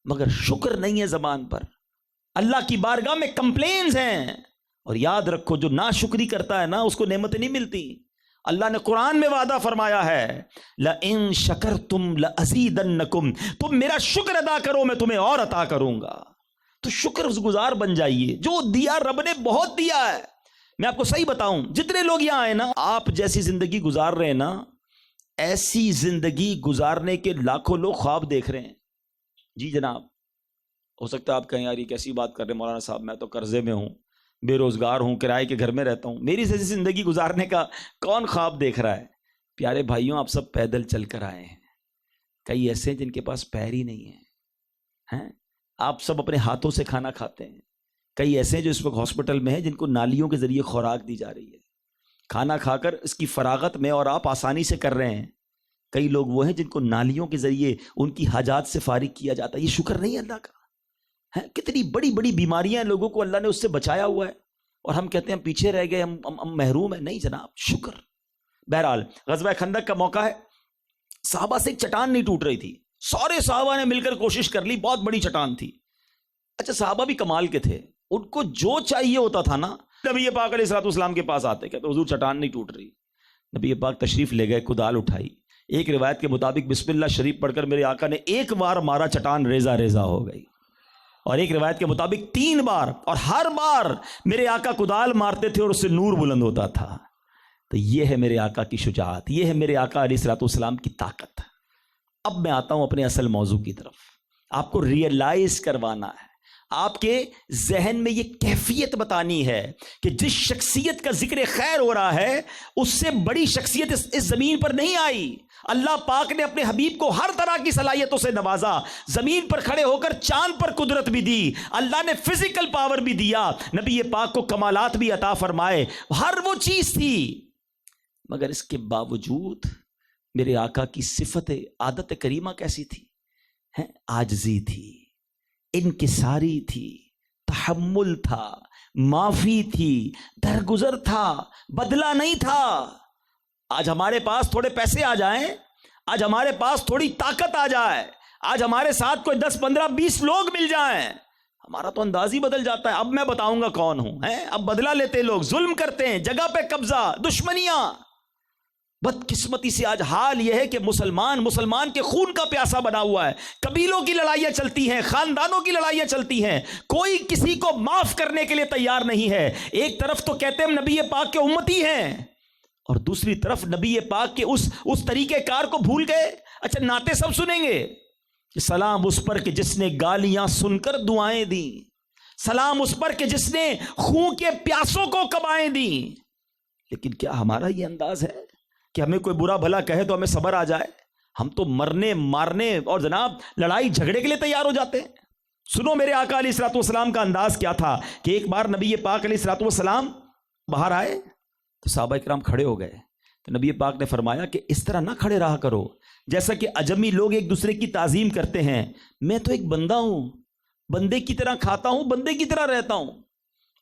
مگر شکر نہیں ہے زبان پر، اللہ کی بارگاہ میں کمپلینز ہیں۔ اور یاد رکھو جو ناشکری کرتا ہے نا، اس کو نعمتیں نہیں ملتی۔ اللہ نے قرآن میں وعدہ فرمایا ہے، لَإِن شَكَرْتُمْ لَأَزِيدَنَّكُمْ، تم میرا شکر ادا کرو میں تمہیں اور عطا کروں گا۔ تو شکر گزار بن جائیے، جو دیا رب نے بہت دیا ہے۔ میں آپ کو صحیح بتاؤں، جتنے لوگ یہاں آئے نا، آپ جیسی زندگی گزار رہے ہیں نا، ایسی زندگی گزارنے کے لاکھوں لوگ خواب دیکھ رہے ہیں۔ جی جناب، ہو سکتا ہے آپ کہیں یار یہ کیسی بات کر رہے ہیں مولانا صاحب، میں تو قرضے میں ہوں، بے روزگار ہوں، کرائے کے گھر میں رہتا ہوں، میری جیسی زندگی گزارنے کا کون خواب دیکھ رہا ہے؟ پیارے بھائیوں، آپ سب پیدل چل کر آئے ہیں، کئی ایسے ہیں جن کے پاس پیر ہی نہیں ہیں، آپ سب اپنے ہاتھوں سے کھانا کھاتے ہیں، کئی ایسے ہیں جو اس وقت ہاسپٹل میں ہیں جن کو نالیوں کے ذریعے خوراک دی جا رہی ہے، کھانا کھا کر اس کی فراغت میں اور آپ آسانی سے کر رہے ہیں۔ کئی لوگ وہ ہیں جن کو نالیوں کے ذریعے ان کی حاجات سے فارغ کیا جاتا ہے۔ یہ شکر نہیں ہے اللہ کا؟ ہے کتنی بڑی بڑی بیماریاں لوگوں کو اللہ نے اس سے بچایا ہوا ہے، اور ہم کہتے ہیں ہم پیچھے رہ گئے، ہم محروم ہیں۔ نہیں جناب، شکر۔ بہرحال غزوہ خندق کا موقع ہے، صحابہ سے ایک چٹان نہیں ٹوٹ رہی تھی. سارے صحابہ نے مل کر کوشش کر لی, بہت بڑی چٹان تھی. اچھا صحابہ بھی کمال کے تھے, ان کو جو چاہیے ہوتا تھا نا, نبی پاک علیہ الصلوۃ والسلام کے پاس آتے, کہتے حضور چٹان نہیں ٹوٹ رہی. نبی پاک تشریف لے گئے, کدال اٹھائی, ایک روایت کے مطابق بسم اللہ شریف پڑھ کر میرے آقا نے ایک بار مارا, چٹان ریزہ ریزہ ہو گئی. اور ایک روایت کے مطابق 3 بار, اور ہر بار میرے آقا کدال مارتے تھے اور اس سے نور بلند ہوتا تھا. تو یہ ہے میرے آقا کی شجاعت, یہ ہے میرے آقا علیہ الصلوۃ والسلام کی طاقت. اب میں آتا ہوں اپنے اصل موضوع کی طرف. آپ کو ریئلائز کروانا ہے, آپ کے ذہن میں یہ کیفیت بتانی ہے کہ جس شخصیت کا ذکر خیر ہو رہا ہے اس سے بڑی شخصیت اس زمین پر نہیں آئی. اللہ پاک نے اپنے حبیب کو ہر طرح کی صلاحیتوں سے نوازا, زمین پر کھڑے ہو کر چاند پر قدرت بھی دی, اللہ نے فزیکل پاور بھی دیا, نبی پاک کو کمالات بھی عطا فرمائے, ہر وہ چیز تھی. مگر اس کے باوجود میرے آقا کی صفت عادت کریمہ کیسی تھی؟ عاجزی تھی, انکساری تھی, تحمل تھا, معافی تھی, درگزر تھا, بدلہ نہیں تھا. آج ہمارے پاس تھوڑے پیسے آ جائیں, آج ہمارے پاس تھوڑی طاقت آ جائے, آج ہمارے ساتھ کوئی 10 15 20 لوگ مل جائیں, ہمارا تو انداز ہی بدل جاتا ہے. اب میں بتاؤں گا کون ہوں. اب بدلہ لیتے لوگ, ظلم کرتے ہیں, جگہ پہ قبضہ, دشمنیاں. بدقسمتی سے آج حال یہ ہے کہ مسلمان کے خون کا پیاسا بنا ہوا ہے. قبیلوں کی لڑائیاں چلتی ہیں, خاندانوں کی لڑائیاں چلتی ہیں, کوئی کسی کو معاف کرنے کے لیے تیار نہیں ہے. ایک طرف تو کہتے ہیں نبی پاک کے امتی ہیں, اور دوسری طرف نبی پاک کے اس طریقہ کار کو بھول گئے. اچھا نعتیں سب سنیں گے کہ سلام اس پر کہ جس نے گالیاں سن کر دعائیں دیں, سلام اس پر کہ جس نے خون کے پیاسوں کو کبائیں دیں. لیکن کیا ہمارا یہ انداز ہے کہ ہمیں کوئی برا بھلا کہے تو ہمیں صبر آ جائے؟ ہم تو مرنے مارنے اور جناب لڑائی جھگڑے کے لیے تیار ہو جاتے ہیں. سنو میرے آقا علیہ الصلوۃ والسلام کا انداز کیا تھا کہ ایک بار نبی پاک علیہ الصلوۃ والسلام باہر آئے تو صحابہ کرام کھڑے ہو گئے. تو نبی پاک نے فرمایا کہ اس طرح نہ کھڑے رہا کرو جیسا کہ اجمی لوگ ایک دوسرے کی تعظیم کرتے ہیں. میں تو ایک بندہ ہوں, بندے کی طرح کھاتا ہوں, بندے کی طرح رہتا ہوں.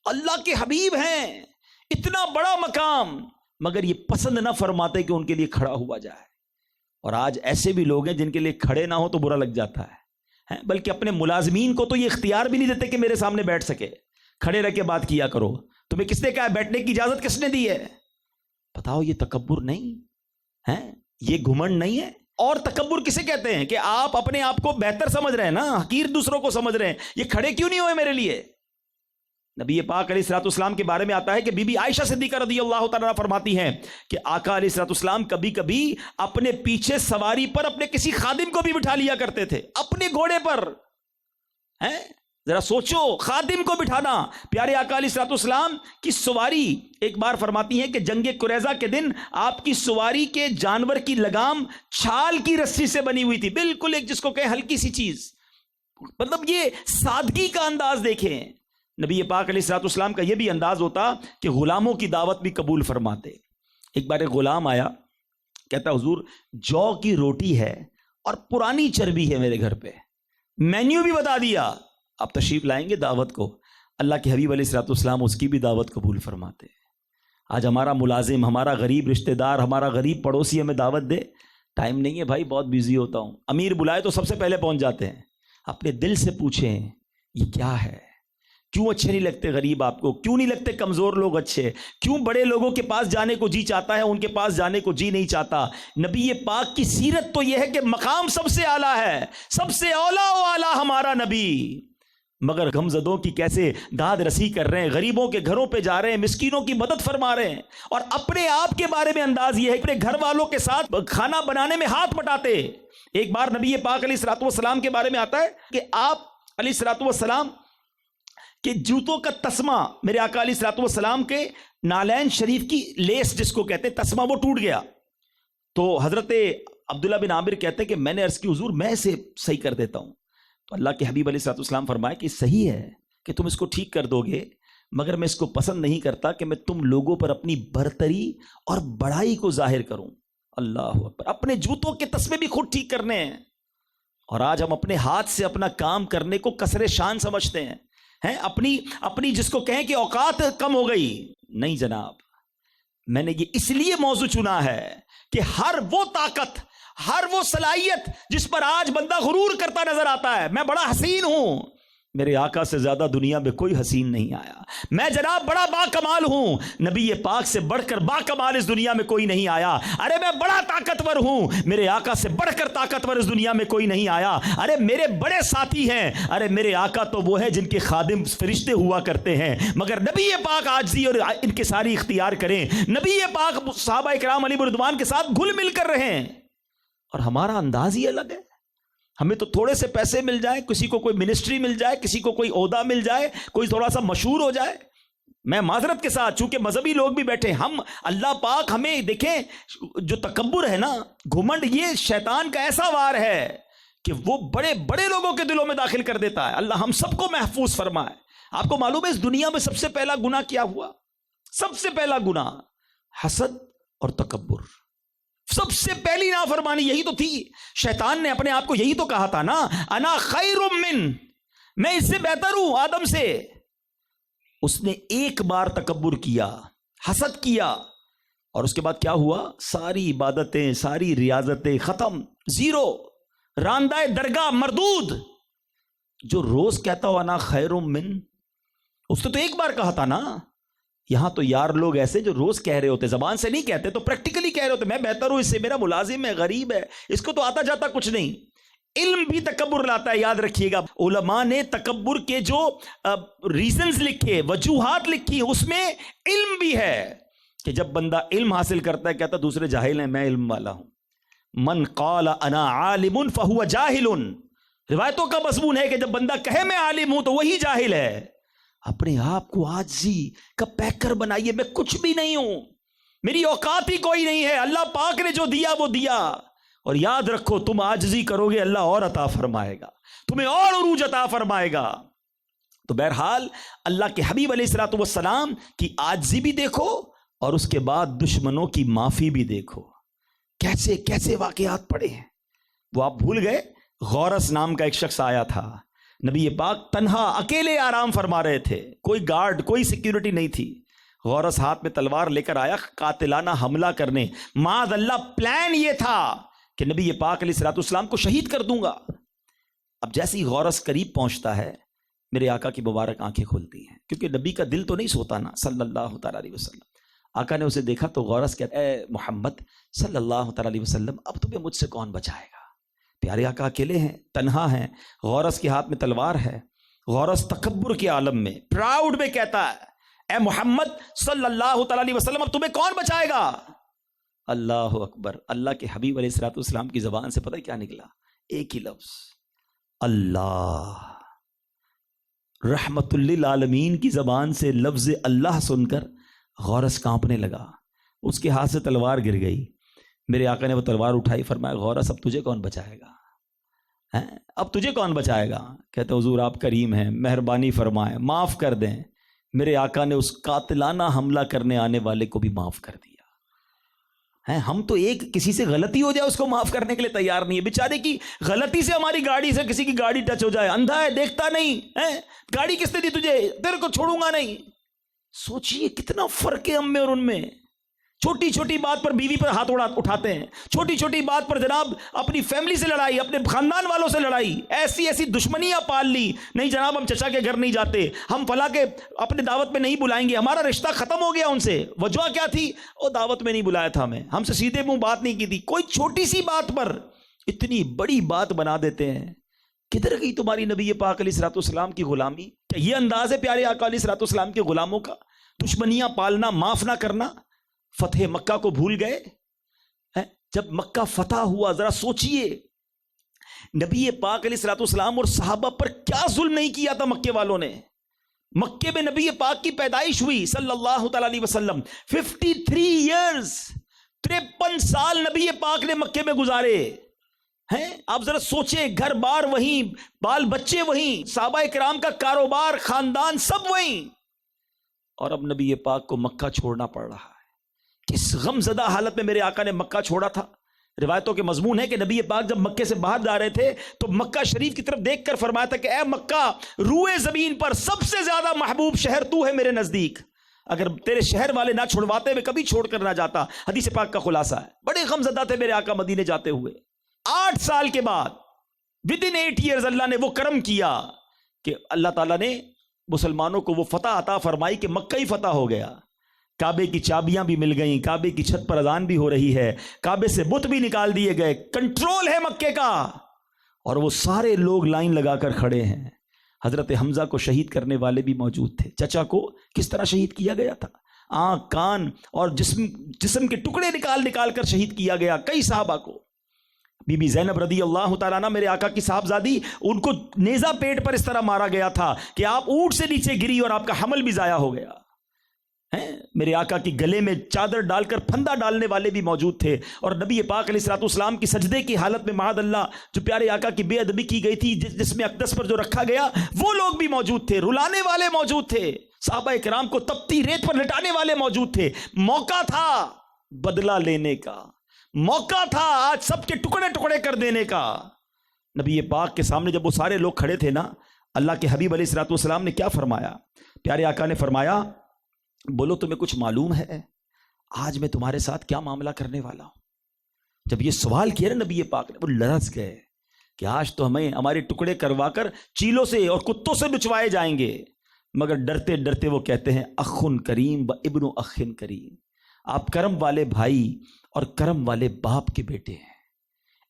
اللہ کے حبیب ہیں, اتنا بڑا مقام, مگر یہ پسند نہ فرماتے کہ ان کے لیے کھڑا ہوا جائے. اور آج ایسے بھی لوگ ہیں جن کے لیے کھڑے نہ ہو تو برا لگ جاتا ہے, بلکہ اپنے ملازمین کو تو یہ اختیار بھی نہیں دیتے کہ میرے سامنے بیٹھ سکے. کھڑے رہ کے بات کیا کرو. تمہیں کس نے کہا ہے بیٹھنے کی اجازت کس نے دی ہے؟ بتاؤ, یہ تکبر نہیں ہے, یہ گھمنڈ نہیں ہے. اور تکبر کسے کہتے ہیں کہ آپ اپنے آپ کو بہتر سمجھ رہے ہیں نا, حقیر دوسروں کو سمجھ رہے ہیں. یہ کھڑے کیوں نہیں ہوئے میرے لیے؟ نبی پاک علیہ الصلوۃ والسلام کے بارے میں آتا ہے کہ بی بی عائشہ صدیقہ رضی اللہ تعالیٰ فرماتی ہیں کہ آقا علیہ الصلوۃ والسلام کبھی کبھی اپنے پیچھے سواری پر اپنے کسی خادم کو بھی بٹھا لیا کرتے تھے, اپنے گھوڑے پر. ذرا سوچو, خادم کو بٹھانا. پیارے آقا علیہ الصلوۃ والسلام کی سواری, ایک بار فرماتی ہیں کہ جنگ قریظہ کے دن آپ کی سواری کے جانور کی لگام چھال کی رسی سے بنی ہوئی تھی, بالکل ایک جس کو کہیں ہلکی سی چیز. مطلب یہ سادگی کا انداز دیکھیں. نبی پاک علیہ الصلوۃ والسلام کا یہ بھی انداز ہوتا کہ غلاموں کی دعوت بھی قبول فرماتے. ایک بار ایک غلام آیا, کہتا حضور جو کی روٹی ہے اور پرانی چربی ہے میرے گھر پہ, مینیو بھی بتا دیا, آپ تشریف لائیں گے دعوت کو. اللہ کے حبیب علیہ الصلوۃ والسلام اس کی بھی دعوت قبول فرماتے. آج ہمارا ملازم, ہمارا غریب رشتہ دار, ہمارا غریب پڑوسی ہمیں دعوت دے, ٹائم نہیں ہے بھائی, بہت بیزی ہوتا ہوں. امیر بلائے تو سب سے پہلے پہنچ جاتے ہیں. اپنے دل سے پوچھیں یہ کیا ہے, کیوں اچھے نہیں لگتے غریب آپ کو, کیوں نہیں لگتے کمزور لوگ اچھے, کیوں بڑے لوگوں کے پاس جانے کو جی چاہتا ہے, ان کے پاس جانے کو جی نہیں چاہتا. نبی پاک کی سیرت تو یہ ہے کہ مقام سب سے اعلیٰ ہے, سب سے اولیٰ و اعلیٰ ہمارا نبی, مگر غمزدوں کی کیسے داد رسی کر رہے ہیں, غریبوں کے گھروں پہ جا رہے ہیں, مسکینوں کی مدد فرما رہے ہیں. اور اپنے آپ کے بارے میں انداز یہ ہے کہ اپنے گھر والوں کے ساتھ کھانا بنانے میں ہاتھ بٹاتے. ایک بار نبی پاک علیہ الصلوۃ والسلام کے بارے میں آتا ہے کہ آپ علیہ الصلوۃ والسلام کہ جوتوں کا تسمہ, میرے آقا علیہ الصلوۃ والسلام کے نالین شریف کی لیس جس کو کہتے ہیں تسمہ, وہ ٹوٹ گیا. تو حضرت عبداللہ بن عامر کہتے ہیں کہ میں نے عرض کی حضور میں اسے صحیح کر دیتا ہوں. تو اللہ کے حبیب علیہ الصلوۃ والسلام فرمائے کہ صحیح ہے کہ تم اس کو ٹھیک کر دو گے, مگر میں اس کو پسند نہیں کرتا کہ میں تم لوگوں پر اپنی برتری اور بڑائی کو ظاہر کروں. اللہ اکبر, اپنے جوتوں کے تسمے بھی خود ٹھیک کرنے ہیں, اور آج ہم اپنے ہاتھ سے اپنا کام کرنے کو کسر شان سمجھتے ہیں, اپنی جس کو کہیں کہ اوقات کم ہو گئی. نہیں جناب, میں نے یہ اس لیے موضوع چنا ہے کہ ہر وہ طاقت, ہر وہ صلاحیت جس پر آج بندہ غرور کرتا نظر آتا ہے، میں بڑا حسین ہوں، میرے آقا سے زیادہ دنیا میں کوئی حسین نہیں آیا، میں جناب بڑا با کمال ہوں، نبی پاک سے بڑھ کر با کمال اس دنیا میں کوئی نہیں آیا، ارے میں بڑا طاقتور ہوں، میرے آقا سے بڑھ کر طاقتور اس دنیا میں کوئی نہیں آیا، ارے میرے بڑے ساتھی ہیں، ارے میرے آقا تو وہ ہے جن کے خادم فرشتے ہوا کرتے ہیں، مگر نبی پاک عاجزی اور انکساری اختیار کریں، نبی پاک صحابہ کرام علیہ رضوان کے ساتھ گھل مل کر رہیں، اور ہمارا انداز ہی الگ ہے۔ ہمیں تو تھوڑے سے پیسے مل جائیں، کسی کو کوئی منسٹری مل جائے، کسی کو کوئی عہدہ مل جائے، کوئی تھوڑا سا مشہور ہو جائے، میں معذرت کے ساتھ چونکہ مذہبی لوگ بھی بیٹھے، ہم اللہ پاک ہمیں دیکھیں، جو تکبر ہے نا، گھمنڈ، یہ شیطان کا ایسا وار ہے کہ وہ بڑے بڑے لوگوں کے دلوں میں داخل کر دیتا ہے، اللہ ہم سب کو محفوظ فرمائے۔ آپ کو معلوم ہے اس دنیا میں سب سے پہلا گناہ کیا ہوا؟ سب سے پہلا گناہ حسد اور تکبر، سب سے پہلی نافرمانی یہی تو تھی۔ شیطان نے اپنے آپ کو یہی تو کہا تھا نا، انا خیر من، میں اس سے بہتر ہوں آدم سے۔ اس نے ایک بار تکبر کیا، حسد کیا، اور اس کے بعد کیا ہوا؟ ساری عبادتیں، ساری ریاضتیں ختم، زیرو، راندہ درگاہ مردود۔ جو روز کہتا ہو انا خیر من، اس نے تو ایک بار کہا تھا نا۔ یہاں تو یار لوگ ایسے جو روز کہہ رہے ہوتے، زبان سے نہیں کہتے تو پریکٹیکلی کہہ رہے ہوتے، میں بہتر ہوں اس سے، میرا ملازم ہے، غریب ہے، اس کو تو آتا جاتا کچھ نہیں۔ علم بھی تکبر لاتا ہے، یاد رکھیے گا۔ علماء نے تکبر کے جو ریزنز لکھے، وجوہات لکھی، اس میں علم بھی ہے کہ جب بندہ علم حاصل کرتا ہے کہتا دوسرے جاہل ہیں، میں علم والا ہوں۔ من قال انا عالم فہو جاہل، روایتوں کا مضمون ہے کہ جب بندہ کہے میں عالم ہوں تو وہی جاہل ہے۔ اپنے آپ کو عاجزی کا پیکر بنائیے، میں کچھ بھی نہیں ہوں، میری اوقات ہی کوئی نہیں ہے، اللہ پاک نے جو دیا وہ دیا، اور یاد رکھو تم عاجزی کرو گے اللہ اور عطا فرمائے گا، تمہیں اور عروج عطا فرمائے گا۔ تو بہرحال اللہ کے حبیب علیہ الصلوۃ والسلام کی عاجزی بھی دیکھو، اور اس کے بعد دشمنوں کی معافی بھی دیکھو، کیسے کیسے واقعات پڑے ہیں۔ وہ آپ بھول گئے، غورس نام کا ایک شخص آیا تھا، نبی پاک تنہا اکیلے آرام فرما رہے تھے، کوئی گارڈ، کوئی سیکیورٹی نہیں تھی۔ غورس ہاتھ میں تلوار لے کر آیا قاتلانہ حملہ کرنے، معاذ اللہ پلان یہ تھا کہ نبی پاک علیہ الصلوۃ والسلام کو شہید کر دوں گا۔ اب جیسے ہی غورس قریب پہنچتا ہے، میرے آقا کی مبارک آنکھیں کھلتی ہیں، کیونکہ نبی کا دل تو نہیں سوتا نا صلی اللہ تعالیٰ علیہ وسلم۔ آقا نے اسے دیکھا تو غورس کہتا ہے، اے محمد صلی اللہ تعالیٰ علیہ وسلم، اب تمہیں مجھ سے کون بچائے گا؟ پیارے آقا اکیلے ہیں، تنہا ہیں، غورس کے ہاتھ میں تلوار ہے۔ غورس تکبر کے عالم میں، پراؤڈ میں کہتا ہے، اے محمد صلی اللہ تعالیٰ علیہ وسلم، اب تمہیں کون بچائے گا؟ اللہ اکبر، اللہ کے حبیب علیہ الصلوۃ والسلام کی زبان سے پتہ کیا نکلا؟ ایک ہی لفظ، اللہ۔ رحمت للعالمین کی زبان سے لفظ اللہ سن کر غورس کانپنے لگا، اس کے ہاتھ سے تلوار گر گئی۔ میرے آقا نے وہ تلوار اٹھائی، فرمایا غورس اب تجھے کون بچائے گا؟ اب تجھے کون بچائے گا؟ کہتے حضور آپ کریم ہیں، مہربانی فرمائیں، معاف کر دیں۔ میرے آقا نے اس قاتلانہ حملہ کرنے آنے والے کو بھی معاف کر دیا۔ ہم تو ایک کسی سے غلطی ہو جائے اس کو معاف کرنے کے لیے تیار نہیں ہے، بیچارے کی غلطی سے ہماری گاڑی سے کسی کی گاڑی ٹچ ہو جائے، اندھا ہے دیکھتا نہیں، گاڑی کس نے دی تجھے؟ تیرے کو چھوڑوں گا نہیں۔ سوچئے کتنا فرق ہے ہم میں اور ان میں۔ چھوٹی چھوٹی بات پر بیوی پر ہاتھ اٹھاتے ہیں، چھوٹی چھوٹی بات پر جناب اپنی فیملی سے لڑائی، اپنے خاندان والوں سے لڑائی، ایسی ایسی دشمنیاں پال لی، نہیں جناب ہم چچا کے گھر نہیں جاتے، ہم فلاں کے اپنے دعوت میں نہیں بلائیں گے، ہمارا رشتہ ختم ہو گیا ان سے۔ وجہ کیا تھی؟ وہ دعوت میں نہیں بلایا تھا ہمیں، ہم سے سیدھے منہ بات نہیں کی تھی۔ کوئی چھوٹی سی بات پر اتنی بڑی بات بنا دیتے ہیں۔ کدھر گئی تمہاری نبی پاک علیہ الصلوۃ والسلام کی غلامی؟ کیا یہ انداز ہے پیارے آقا علیہ الصلوۃ والسلام کے غلاموں کا؟ دشمنیاں پالنا، معاف نہ کرنا۔ فتح مکہ کو بھول گئے؟ جب مکہ فتح ہوا ذرا سوچئے، نبی پاک علیہ الصلوۃ والسلام اور صحابہ پر کیا ظلم نہیں کیا تھا مکے والوں نے۔ مکے میں نبی پاک کی پیدائش ہوئی صلی اللہ تعالیٰ علیہ وسلم، 53 ایئرز، 53 سال نبی پاک نے مکے میں گزارے ہیں۔ آپ ذرا سوچیں، گھر بار وہیں، بال بچے وہیں، صحابہ کرام کا کاروبار، خاندان سب وہیں، اور اب نبی پاک کو مکہ چھوڑنا پڑ رہا ہے۔ کس غم زدہ حالت میں میرے آقا نے مکہ چھوڑا تھا۔ روایتوں کے مضمون ہے کہ نبی پاک جب مکے سے باہر جا رہے تھے تو مکہ شریف کی طرف دیکھ کر فرمایا تھا کہ اے مکہ، روئے زمین پر سب سے زیادہ محبوب شہر تو ہے میرے نزدیک، اگر تیرے شہر والے نہ چھوڑواتے میں کبھی چھوڑ کر نہ جاتا۔ حدیث پاک کا خلاصہ ہے۔ بڑے غم زدہ تھے میرے آقا مدینے جاتے ہوئے۔ 8 سال کے بعد ود ان 8 ایئرز اللہ نے وہ کرم کیا کہ اللہ تعالیٰ نے مسلمانوں کو وہ فتح عطا فرمائی کہ مکہ ہی فتح ہو گیا. کعبے کی چابیاں بھی مل گئیں, کعبے کی چھت پر اذان بھی ہو رہی ہے, کعبے سے بت بھی نکال دیے گئے, کنٹرول ہے مکے کا, اور وہ سارے لوگ لائن لگا کر کھڑے ہیں. حضرت حمزہ کو شہید کرنے والے بھی موجود تھے. چچا کو کس طرح شہید کیا گیا تھا, آنکھ کان اور جسم کے ٹکڑے نکال کر شہید کیا گیا. کئی صحابہ کو, بی بی زینب رضی اللہ تعالیٰ عنہ میرے آقا کی صاحبزادی, ان کو نیزہ پیٹ پر اس طرح مارا گیا تھا کہ آپ اونٹ سے نیچے گری اور آپ کا حمل بھی ضائع ہو گیا. میرے آقا کی گلے میں چادر ڈال کر پھندا ڈالنے والے بھی موجود تھے, اور نبی پاک علیہ الصلوۃ والسلام کی سجدے کی حالت میں معاذ اللہ جو پیارے آقا کی بے ادبی کی گئی تھی, جس میں اقدس پر جو رکھا گیا, وہ لوگ بھی موجود تھے, رلانے والے موجود تھے, صحابہ کرام کو تپتی ریت پر لٹانے والے موجود تھے. موقع تھا بدلہ لینے کا, موقع تھا آج سب کے ٹکڑے ٹکڑے کر دینے کا. نبی پاک کے سامنے جب وہ سارے لوگ کھڑے تھے نا, اللہ کے حبیب علیہ الصلوۃ والسلام نے کیا فرمایا؟ پیارے آقا نے فرمایا, بولو تمہیں کچھ معلوم ہے آج میں تمہارے ساتھ کیا معاملہ کرنے والا ہوں؟ جب یہ سوال کیا نا نبی پاک نے, وہ لرز گئے کہ آج تو ہمیں ہمارے ٹکڑے کروا کر چیلوں سے اور کتوں سے بچوائے جائیں گے. مگر ڈرتے ڈرتے وہ کہتے ہیں, اخن کریم و ابن اخن کریم, آپ کرم والے بھائی اور کرم والے باپ کے بیٹے ہیں.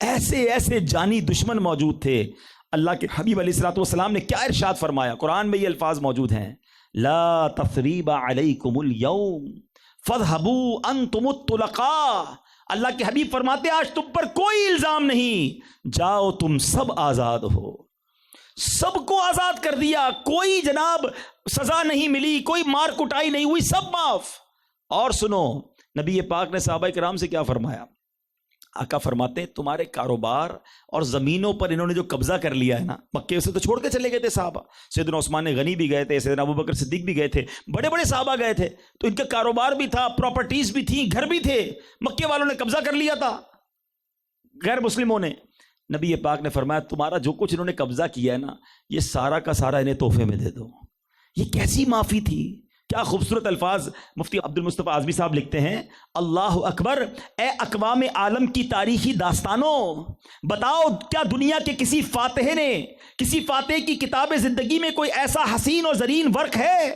ایسے ایسے جانی دشمن موجود تھے. اللہ کے حبیب علیہ الصلوۃ والسلام نے کیا ارشاد فرمایا؟ قرآن میں یہ الفاظ موجود ہیں, لا تثریب علیکم اليوم فاذهبوا انتم الطلقاء. اللہ کے حبیب فرماتے ہیں آج تم پر کوئی الزام نہیں, جاؤ تم سب آزاد ہو. سب کو آزاد کر دیا, کوئی جناب سزا نہیں ملی, کوئی مار کٹائی نہیں ہوئی, سب معاف. اور سنو نبی پاک نے صحابہ کرام سے کیا فرمایا؟ آقا فرماتے ہیں تمہارے کاروبار اور زمینوں پر انہوں نے جو قبضہ کر لیا ہے نا, مکے سے تو چھوڑ کے چلے گئے تھے صحابہ, سیدنا عثمان غنی بھی گئے تھے, سیدنا ابوبکر صدیق بھی گئے تھے, بڑے بڑے صحابہ گئے تھے, تو ان کا کاروبار بھی تھا, پراپرٹیز بھی تھیں, گھر بھی تھے, مکے والوں نے قبضہ کر لیا تھا غیر مسلموں نے. نبی پاک نے فرمایا تمہارا جو کچھ انہوں نے قبضہ کیا ہے نا, یہ سارا کا سارا انہیں تحفے میں دے دو. یہ کیسی معافی تھی, کیا خوبصورت الفاظ مفتی عبد المصطفیٰ اعظمی صاحب لکھتے ہیں, اللہ اکبر, اے اقوام عالم کی تاریخی داستانوں, بتاؤ کیا دنیا کے کسی فاتح نے, کسی فاتح کی کتاب زندگی میں کوئی ایسا حسین اور زرین ورق ہے؟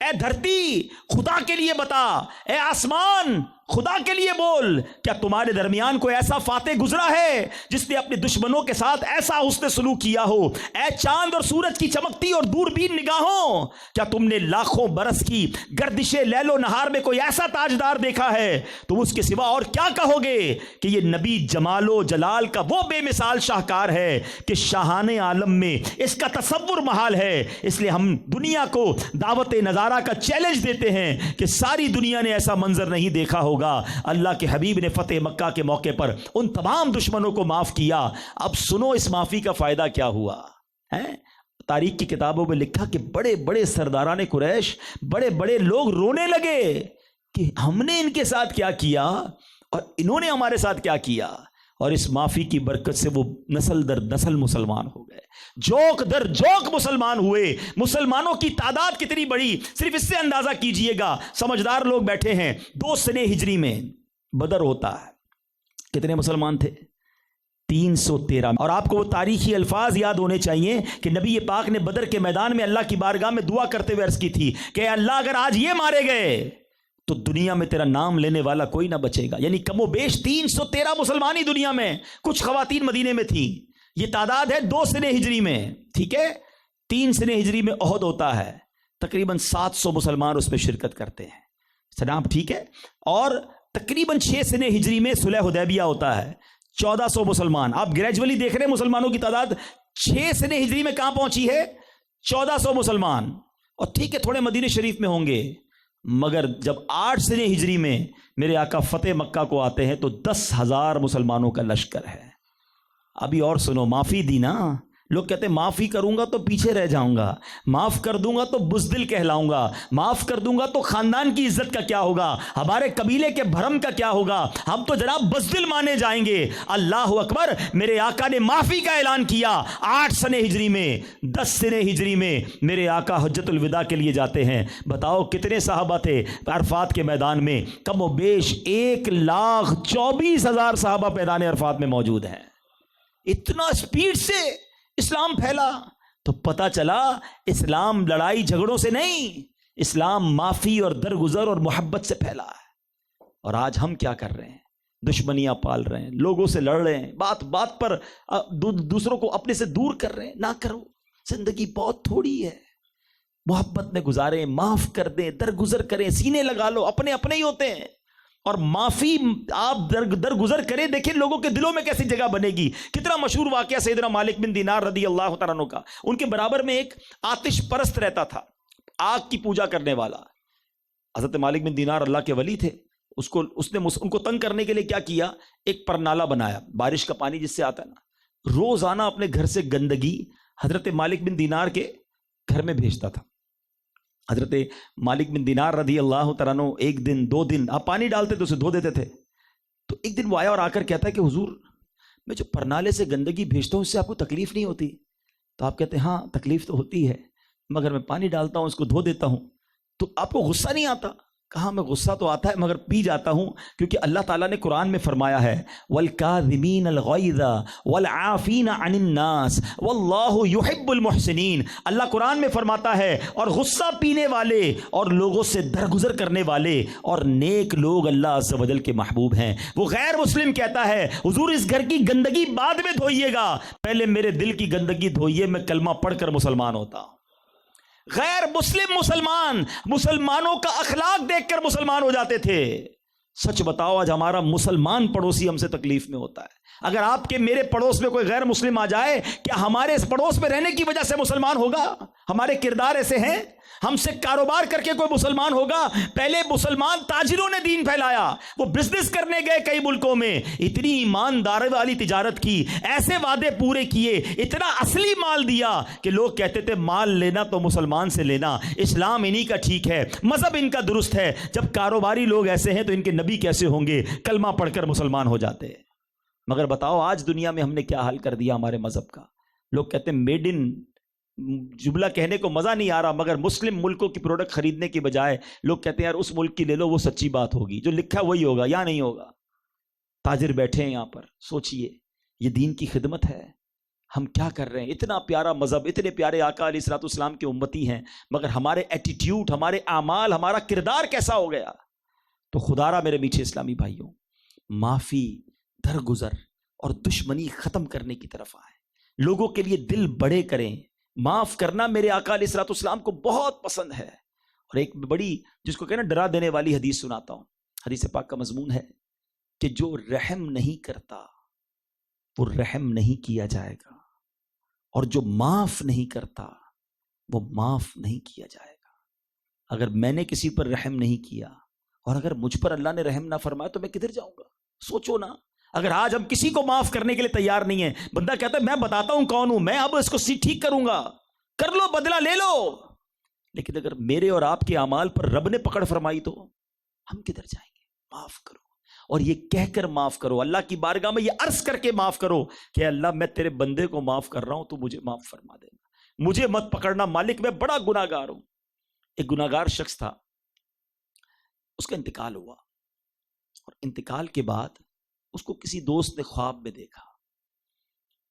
اے دھرتی خدا کے لیے بتا, اے آسمان خدا کے لیے بول, کیا تمہارے درمیان کوئی ایسا فاتح گزرا ہے جس نے اپنے دشمنوں کے ساتھ ایسا حسن سلوک کیا ہو؟ اے چاند اور سورج کی چمکتی اور دوربین نگاہوں, کیا تم نے لاکھوں برس کی گردش لیل و نہار میں کوئی ایسا تاجدار دیکھا ہے؟ تم اس کے سوا اور کیا کہو گے کہ یہ نبی جمال و جلال کا وہ بے مثال شاہکار ہے کہ شاہان عالم میں اس کا تصور محال ہے. اس لیے ہم دنیا کو دعوت نظارہ کا چیلنج دیتے ہیں کہ ساری دنیا نے ایسا منظر نہیں دیکھا ہوگا. اللہ کے حبیب نے فتح مکہ کے موقع پر ان تمام دشمنوں کو معاف کیا. اب سنو اس معافی کا فائدہ کیا ہوا ہے. تاریخ کی کتابوں میں لکھا کہ بڑے بڑے سرداران قریش, بڑے بڑے لوگ رونے لگے کہ ہم نے ان کے ساتھ کیا کیا اور انہوں نے ہمارے ساتھ کیا کیا. اور اس معافی کی برکت سے وہ نسل در نسل مسلمان ہو گئے, جوک در جوک مسلمان ہوئے. مسلمانوں کی تعداد کتنی بڑی صرف اس سے اندازہ کیجئے گا. سمجھدار لوگ بیٹھے ہیں, 2 سنے ہجری میں بدر ہوتا ہے, کتنے مسلمان تھے؟ 313. اور آپ کو وہ تاریخی الفاظ یاد ہونے چاہیے کہ نبی پاک نے بدر کے میدان میں اللہ کی بارگاہ میں دعا کرتے ہوئے عرض کی تھی کہ اللہ اگر آج یہ مارے گئے تو دنیا میں تیرا نام لینے والا کوئی نہ بچے گا. یعنی کم و بیش 313 مسلمانی دنیا میں, کچھ خواتین مدینے میں تھیں. یہ تعداد ہے 2 سنے ہجری میں, ٹھیک ہے. 3 سنے ہجری میں احد ہوتا ہے, تقریباً 700 مسلمان اس میں شرکت کرتے ہیں جناب, ٹھیک ہے. اور تقریباً 6 سنے ہجری میں صلح حدیبیہ ہوتا ہے, 1400 مسلمان. آپ گریجولی دیکھ رہے ہیں مسلمانوں کی تعداد 6 سنے ہجری میں کہاں پہنچی ہے؟ 1400 مسلمان. اور ٹھیک ہے تھوڑے مدینہ شریف میں ہوں گے, مگر جب 8 سنے ہجری میں میرے آقا فتح مکہ کو آتے ہیں تو 10,000 مسلمانوں کا لشکر ہے. ابھی اور سنو, معافی دی نا, لوگ کہتے ہیں معافی کروں گا تو پیچھے رہ جاؤں گا, معاف کر دوں گا تو بزدل کہلاؤں گا, معاف کر دوں گا تو خاندان کی عزت کا کیا ہوگا, ہمارے قبیلے کے بھرم کا کیا ہوگا, ہم تو جناب بزدل مانے جائیں گے. اللہ اکبر, میرے آقا نے معافی کا اعلان کیا 8 سنے ہجری میں. 10 سنے ہجری میں میرے آقا حجت الوداع کے لیے جاتے ہیں. بتاؤ کتنے صحابہ تھے عرفات کے میدان میں؟ کم و بیش 1,24,000 صحابہ میدان عرفات میں موجود ہیں. اتنا اسپیڈ سے اسلام پھیلا. تو پتا چلا اسلام لڑائی جھگڑوں سے نہیں، اسلام معافی اور درگزر اور محبت سے پھیلا ہے. اور آج ہم کیا کر رہے ہیں؟ دشمنیاں پال رہے ہیں، لوگوں سے لڑ رہے ہیں، بات بات پر دوسروں کو اپنے سے دور کر رہے ہیں. نہ کرو، زندگی بہت تھوڑی ہے. محبت میں گزاریں، معاف کر دیں، درگزر کریں، سینے لگا لو، اپنے اپنے ہی ہوتے ہیں. اور معافی آپ درگزر کریں، دیکھیں لوگوں کے دلوں میں کیسی جگہ بنے گی. کتنا مشہور واقعہ سیدنا مالک بن دینار رضی اللہ تعالیٰ عنہ کا. ان کے برابر میں ایک آتش پرست رہتا تھا، آگ کی پوجا کرنے والا. حضرت مالک بن دینار اللہ کے ولی تھے. اس نے ان کو تنگ کرنے کے لیے کیا کیا، ایک پرنالہ بنایا، بارش کا پانی جس سے آتا ہے نا، روزانہ اپنے گھر سے گندگی حضرت مالک بن دینار کے گھر میں بھیجتا تھا. حضرت مالک بن دینار رضی اللہ تعالیٰ عنہ ایک دن 2 دن آپ پانی ڈالتے تو اسے دھو دیتے تھے. تو ایک دن وہ آیا اور آ کر کہتا ہے کہ حضور میں جو پرنالے سے گندگی بھیجتا ہوں اس سے آپ کو تکلیف نہیں ہوتی؟ تو آپ کہتے ہیں ہاں تکلیف تو ہوتی ہے، مگر میں پانی ڈالتا ہوں، اس کو دھو دیتا ہوں. تو آپ کو غصہ نہیں آتا؟ کہا میں غصہ تو آتا ہے مگر پی جاتا ہوں، کیونکہ اللہ تعالیٰ نے قرآن میں فرمایا ہے وَالْكَاظِمِينَ الْغَيْظَ وَالْعَافِينَ عَنِ النَّاسِ وَاللَّهُ يُحِبُّ الْمُحْسِنِينَ. اللہ قرآن میں فرماتا ہے اور غصہ پینے والے اور لوگوں سے درگزر کرنے والے اور نیک لوگ اللہ عز و جل کے محبوب ہیں. وہ غیر مسلم کہتا ہے حضور اس گھر کی گندگی بعد میں دھوئیے گا، پہلے میرے دل کی گندگی دھوئیے، میں کلمہ پڑھ کر مسلمان ہوتا ہوں. غیر مسلم مسلمانوں کا اخلاق دیکھ کر مسلمان ہو جاتے تھے. سچ بتاؤ آج ہمارا مسلمان پڑوسی ہم سے تکلیف میں ہوتا ہے. اگر آپ کے میرے پڑوس میں کوئی غیر مسلم آ جائے، کیا ہمارے اس پڑوس میں رہنے کی وجہ سے مسلمان ہوگا؟ ہمارے کردار ایسے ہیں، ہم سے کاروبار کر کے کوئی مسلمان ہوگا؟ پہلے مسلمان تاجروں نے دین پھیلایا، وہ بزنس کرنے گئے کئی ملکوں میں، اتنی ایمانداری والی تجارت کی، ایسے وعدے پورے کیے، اتنا اصلی مال دیا کہ لوگ کہتے تھے مال لینا تو مسلمان سے لینا، اسلام انہی کا ٹھیک ہے، مذہب ان کا درست ہے. جب کاروباری لوگ ایسے ہیں تو ان کے نبی کیسے ہوں گے؟ کلمہ پڑھ کر مسلمان ہو جاتے. مگر بتاؤ آج دنیا میں ہم نے کیا حال کر دیا ہمارے مذہب کا. لوگ کہتے ہیں میڈ ان، جملہ کہنے کو مزہ نہیں آ رہا، مگر مسلم ملکوں کی پروڈکٹ خریدنے کی بجائے لوگ کہتے ہیں یار اس ملک کی لے لو، وہ سچی بات ہوگی، جو لکھا وہی ہوگا یا نہیں ہوگا. تاجر بیٹھے ہیں یہاں پر، سوچئے یہ دین کی خدمت ہے؟ ہم کیا کر رہے ہیں؟ اتنا پیارا مذہب، اتنے پیارے آقا علیہ الصلوۃ والسلام کے امتی ہیں، مگر ہمارے ایٹیٹیوڈ، ہمارے اعمال، ہمارا کردار کیسا ہو گیا؟ تو خدا را میرے میٹھے اسلامی بھائیوں، معافی، درگزر اور دشمنی ختم کرنے کی طرف آئیں. لوگوں کے لیے دل بڑے کریں. معاف کرنا میرے آقا علیہ الصلوۃ والسلام کو بہت پسند ہے. اور ایک بڑی جس کو کہنا ڈرا دینے والی حدیث سناتا ہوں. حدیث پاک کا مضمون ہے کہ جو رحم نہیں کرتا وہ رحم نہیں کیا جائے گا، اور جو معاف نہیں کرتا وہ معاف نہیں کیا جائے گا. اگر میں نے کسی پر رحم نہیں کیا اور اگر مجھ پر اللہ نے رحم نہ فرمایا تو میں کدھر جاؤں گا؟ سوچو نا. اگر آج ہم کسی کو معاف کرنے کے لیے تیار نہیں ہیں، بندہ کہتا ہے میں بتاتا ہوں کون ہوں، میں اب اس کو ٹھیک کروں گا، کر لو، بدلہ لے لو. لیکن اگر میرے اور آپ کے اعمال پر رب نے پکڑ فرمائی تو ہم کدھر جائیں گے؟ معاف کرو، اور یہ کہہ کر معاف کرو، اللہ کی بارگاہ میں یہ عرض کر کے معاف کرو کہ اللہ میں تیرے بندے کو معاف کر رہا ہوں، تو مجھے معاف فرما دینا، مجھے مت پکڑنا مالک، میں بڑا گناہ گار ہوں. ایک گناہ گار شخص تھا، اس کا انتقال ہوا، اور انتقال کے بعد اس کو کسی دوست نے خواب میں دیکھا.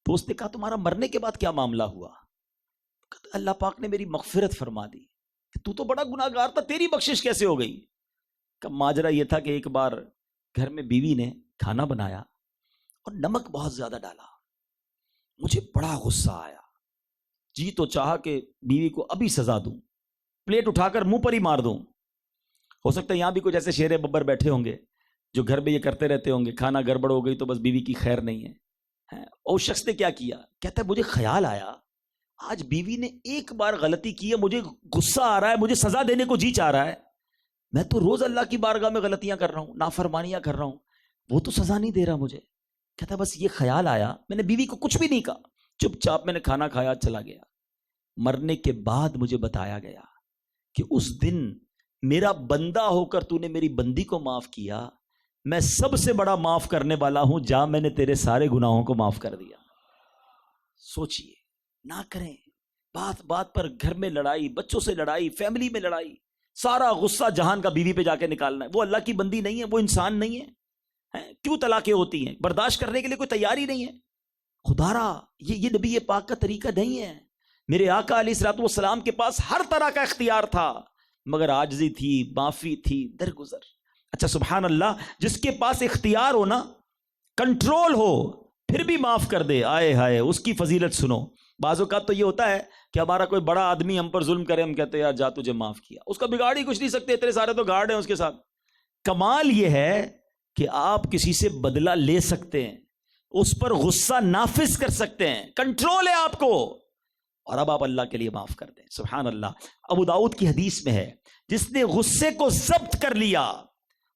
دوست نے کہا تمہارا مرنے کے بعد کیا معاملہ ہوا؟ اللہ پاک نے میری مغفرت فرما دی. تو تو بڑا گناہ گار تھا، تیری بخشش کیسے ہو گئی؟ کہ ماجرا یہ تھا کہ ایک بار گھر میں بیوی نے کھانا بنایا اور نمک بہت زیادہ ڈالا. مجھے بڑا غصہ آیا، جی تو چاہا کہ بیوی کو ابھی سزا دوں، پلیٹ اٹھا کر منہ پر ہی مار دوں. ہو سکتا ہے یہاں بھی کچھ ایسے شیر ببر بیٹھے ہوں گے جو گھر میں یہ کرتے رہتے ہوں گے، کھانا گڑبڑ ہو گئی تو بس بیوی کی خیر نہیں ہے. اور اس شخص نے کیا کیا؟ کہتا ہے مجھے خیال آیا آج بیوی نے ایک بار غلطی کی ہے، مجھے غصہ آ رہا ہے، مجھے سزا دینے کو جی چاہ رہا ہے. میں تو روز اللہ کی بارگاہ میں غلطیاں کر رہا ہوں، نافرمانیاں کر رہا ہوں، وہ تو سزا نہیں دے رہا مجھے. کہتا ہے بس یہ خیال آیا، میں نے بیوی کو کچھ بھی نہیں کہا، چپ چاپ میں نے کھانا کھایا، چلا گیا. مرنے کے بعد مجھے بتایا گیا کہ اس دن میرا بندہ ہو کر تو نے میری بندی کو معاف کیا، میں سب سے بڑا معاف کرنے والا ہوں، جا میں نے تیرے سارے گناہوں کو معاف کر دیا. سوچئے، نہ کریں. بات بات پر گھر میں لڑائی، بچوں سے لڑائی، فیملی میں لڑائی، سارا غصہ جہان کا بیوی پہ جا کے نکالنا ہے. وہ اللہ کی بندی نہیں ہے، وہ انسان نہیں ہے. کیوں طلاقیں ہوتی ہیں؟ برداشت کرنے کے لیے کوئی تیار ہی نہیں ہے. خدارا یہ نبی پاک کا طریقہ نہیں ہے. میرے آقا علیہ الصلوۃ والسلام کے پاس ہر طرح کا اختیار تھا، مگر عاجزی تھی، معافی تھی، درگزر. اچھا سبحان اللہ، جس کے پاس اختیار ہو نا، کنٹرول ہو، پھر بھی معاف کر دے، آئے ہائے اس کی فضیلت سنو. بعض اوقات تو یہ ہوتا ہے کہ ہمارا کوئی بڑا آدمی ہم پر ظلم کرے، ہم کہتے ہیں یار جا تجھے معاف کیا، اس کا بگاڑ ہی کچھ نہیں سکتے، اتنے سارے تو گارڈ ہیں اس کے ساتھ. کمال یہ ہے کہ آپ کسی سے بدلہ لے سکتے ہیں، اس پر غصہ نافذ کر سکتے ہیں، کنٹرول ہے آپ کو، اور اب آپ اللہ کے لیے معاف کر دیں. سبحان اللہ. ابو داؤد کی حدیث میں ہے، جس نے غصے کو ضبط کر لیا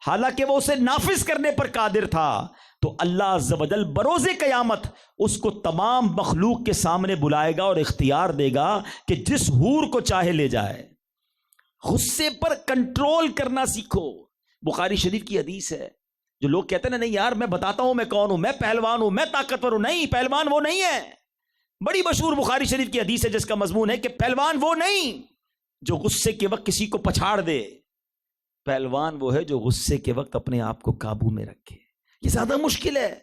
حالانکہ وہ اسے نافذ کرنے پر قادر تھا، تو اللہ عز و جل بروز قیامت اس کو تمام مخلوق کے سامنے بلائے گا اور اختیار دے گا کہ جس حور کو چاہے لے جائے. غصے پر کنٹرول کرنا سیکھو. بخاری شریف کی حدیث ہے. جو لوگ کہتے ہیں نا نہیں یار میں بتاتا ہوں میں کون ہوں، میں پہلوان ہوں، میں طاقتور ہوں، نہیں، پہلوان وہ نہیں ہے. بڑی مشہور بخاری شریف کی حدیث ہے جس کا مضمون ہے کہ پہلوان وہ نہیں جو غصے کے وقت کسی کو پچھاڑ دے، پہلوان وہ ہے جو غصے کے وقت اپنے آپ کو قابو میں رکھے. یہ زیادہ مشکل ہے.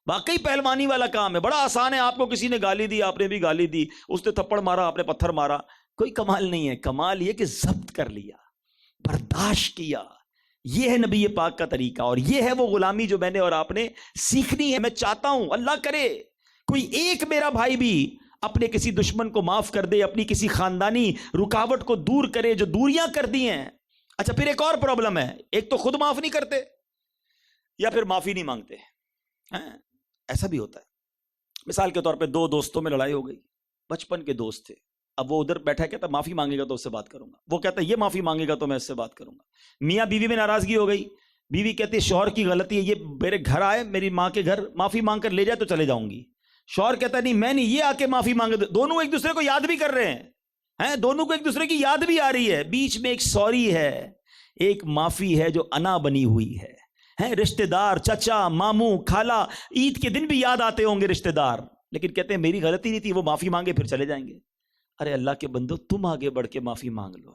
واقعی پہلوانی والا کام ہے، بڑا آسان ہے. آپ کو کسی نے گالی دی، آپ نے بھی گالی دی، اس نے تھپڑ مارا، آپ نے پتھر مارا، کوئی کمال نہیں ہے. کمال یہ کہ ضبط کر لیا، برداشت کیا. یہ ہے نبی پاک کا طریقہ، اور یہ ہے وہ غلامی جو میں نے اور آپ نے سیکھنی ہے. میں چاہتا ہوں اللہ کرے کوئی ایک میرا بھائی بھی اپنے کسی دشمن کو معاف کر دے، اپنی کسی خاندانی رکاوٹ کو دور کرے جو دوریاں کر دی ہیں. اچھا پھر ایک اور پرابلم ہے، ایک تو خود معاف نہیں کرتے یا پھر معافی نہیں مانگتے. ایسا بھی ہوتا ہے. مثال کے طور پہ دو دوستوں میں لڑائی ہو گئی، بچپن کے دوست تھے. اب وہ ادھر بیٹھا کہتا معافی مانگے گا تو اس سے بات کروں گا، وہ کہتا یہ معافی مانگے گا تو میں اس سے بات کروں گا. میاں بیوی میں ناراضگی ہو گئی، بیوی کہتی ہے شوہر کی غلطی ہے، یہ میرے گھر آئے، میری ماں کے گھر، معافی مانگ کر لے جائے تو چلے جاؤں گی. شوہر کہتا نہیں میں نہیں، یہ آ کے معافی مانگے. دونوں ایک دوسرے کو یاد بھی کر رہے ہیں، دونوں کو ایک دوسرے کی یاد بھی آ رہی ہے. بیچ میں ایک سوری ہے، ایک معافی ہے جو انا بنی ہوئی ہے. رشتہ دار، چچا، ماموں، خالہ، عید کے دن بھی یاد آتے ہوں گے رشتہ دار، لیکن کہتے ہیں میری غلطی نہیں تھی، وہ معافی مانگے پھر چلے جائیں گے. ارے اللہ کے بندو، تم آگے بڑھ کے معافی مانگ لو،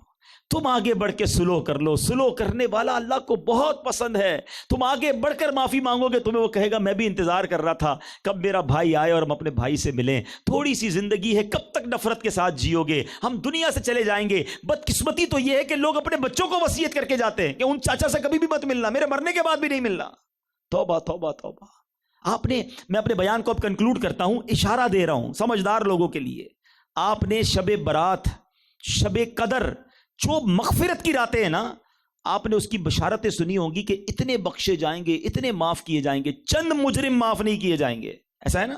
تم آگے بڑھ کے سلو کر لو. سلو کرنے والا اللہ کو بہت پسند ہے. تم آگے بڑھ کر معافی مانگو گے، تمہیں وہ کہے گا میں بھی انتظار کر رہا تھا کب میرا بھائی آئے اور ہم اپنے بھائی سے ملیں. تھوڑی سی زندگی ہے، کب تک نفرت کے ساتھ جیو گے، ہم دنیا سے چلے جائیں گے. بدقسمتی تو یہ ہے کہ لوگ اپنے بچوں کو وصیت کر کے جاتے ہیں کہ ان چاچا سے کبھی بھی مت ملنا، میرے مرنے کے بعد بھی نہیں ملنا. توبہ توبہ توبہ. میں اپنے بیان کو اب کنکلوڈ کرتا ہوں، اشارہ دے رہا ہوں سمجھدار لوگوں کے لیے. آپ نے شب برات، شب قدر، جو مغفرت کی راتیں ہیں نا، آپ نے اس کی بشارتیں سنی ہوں گی کہ اتنے بخشے جائیں گے، اتنے معاف کیے جائیں گے، چند مجرم معاف نہیں کیے جائیں گے. ایسا ہے نا؟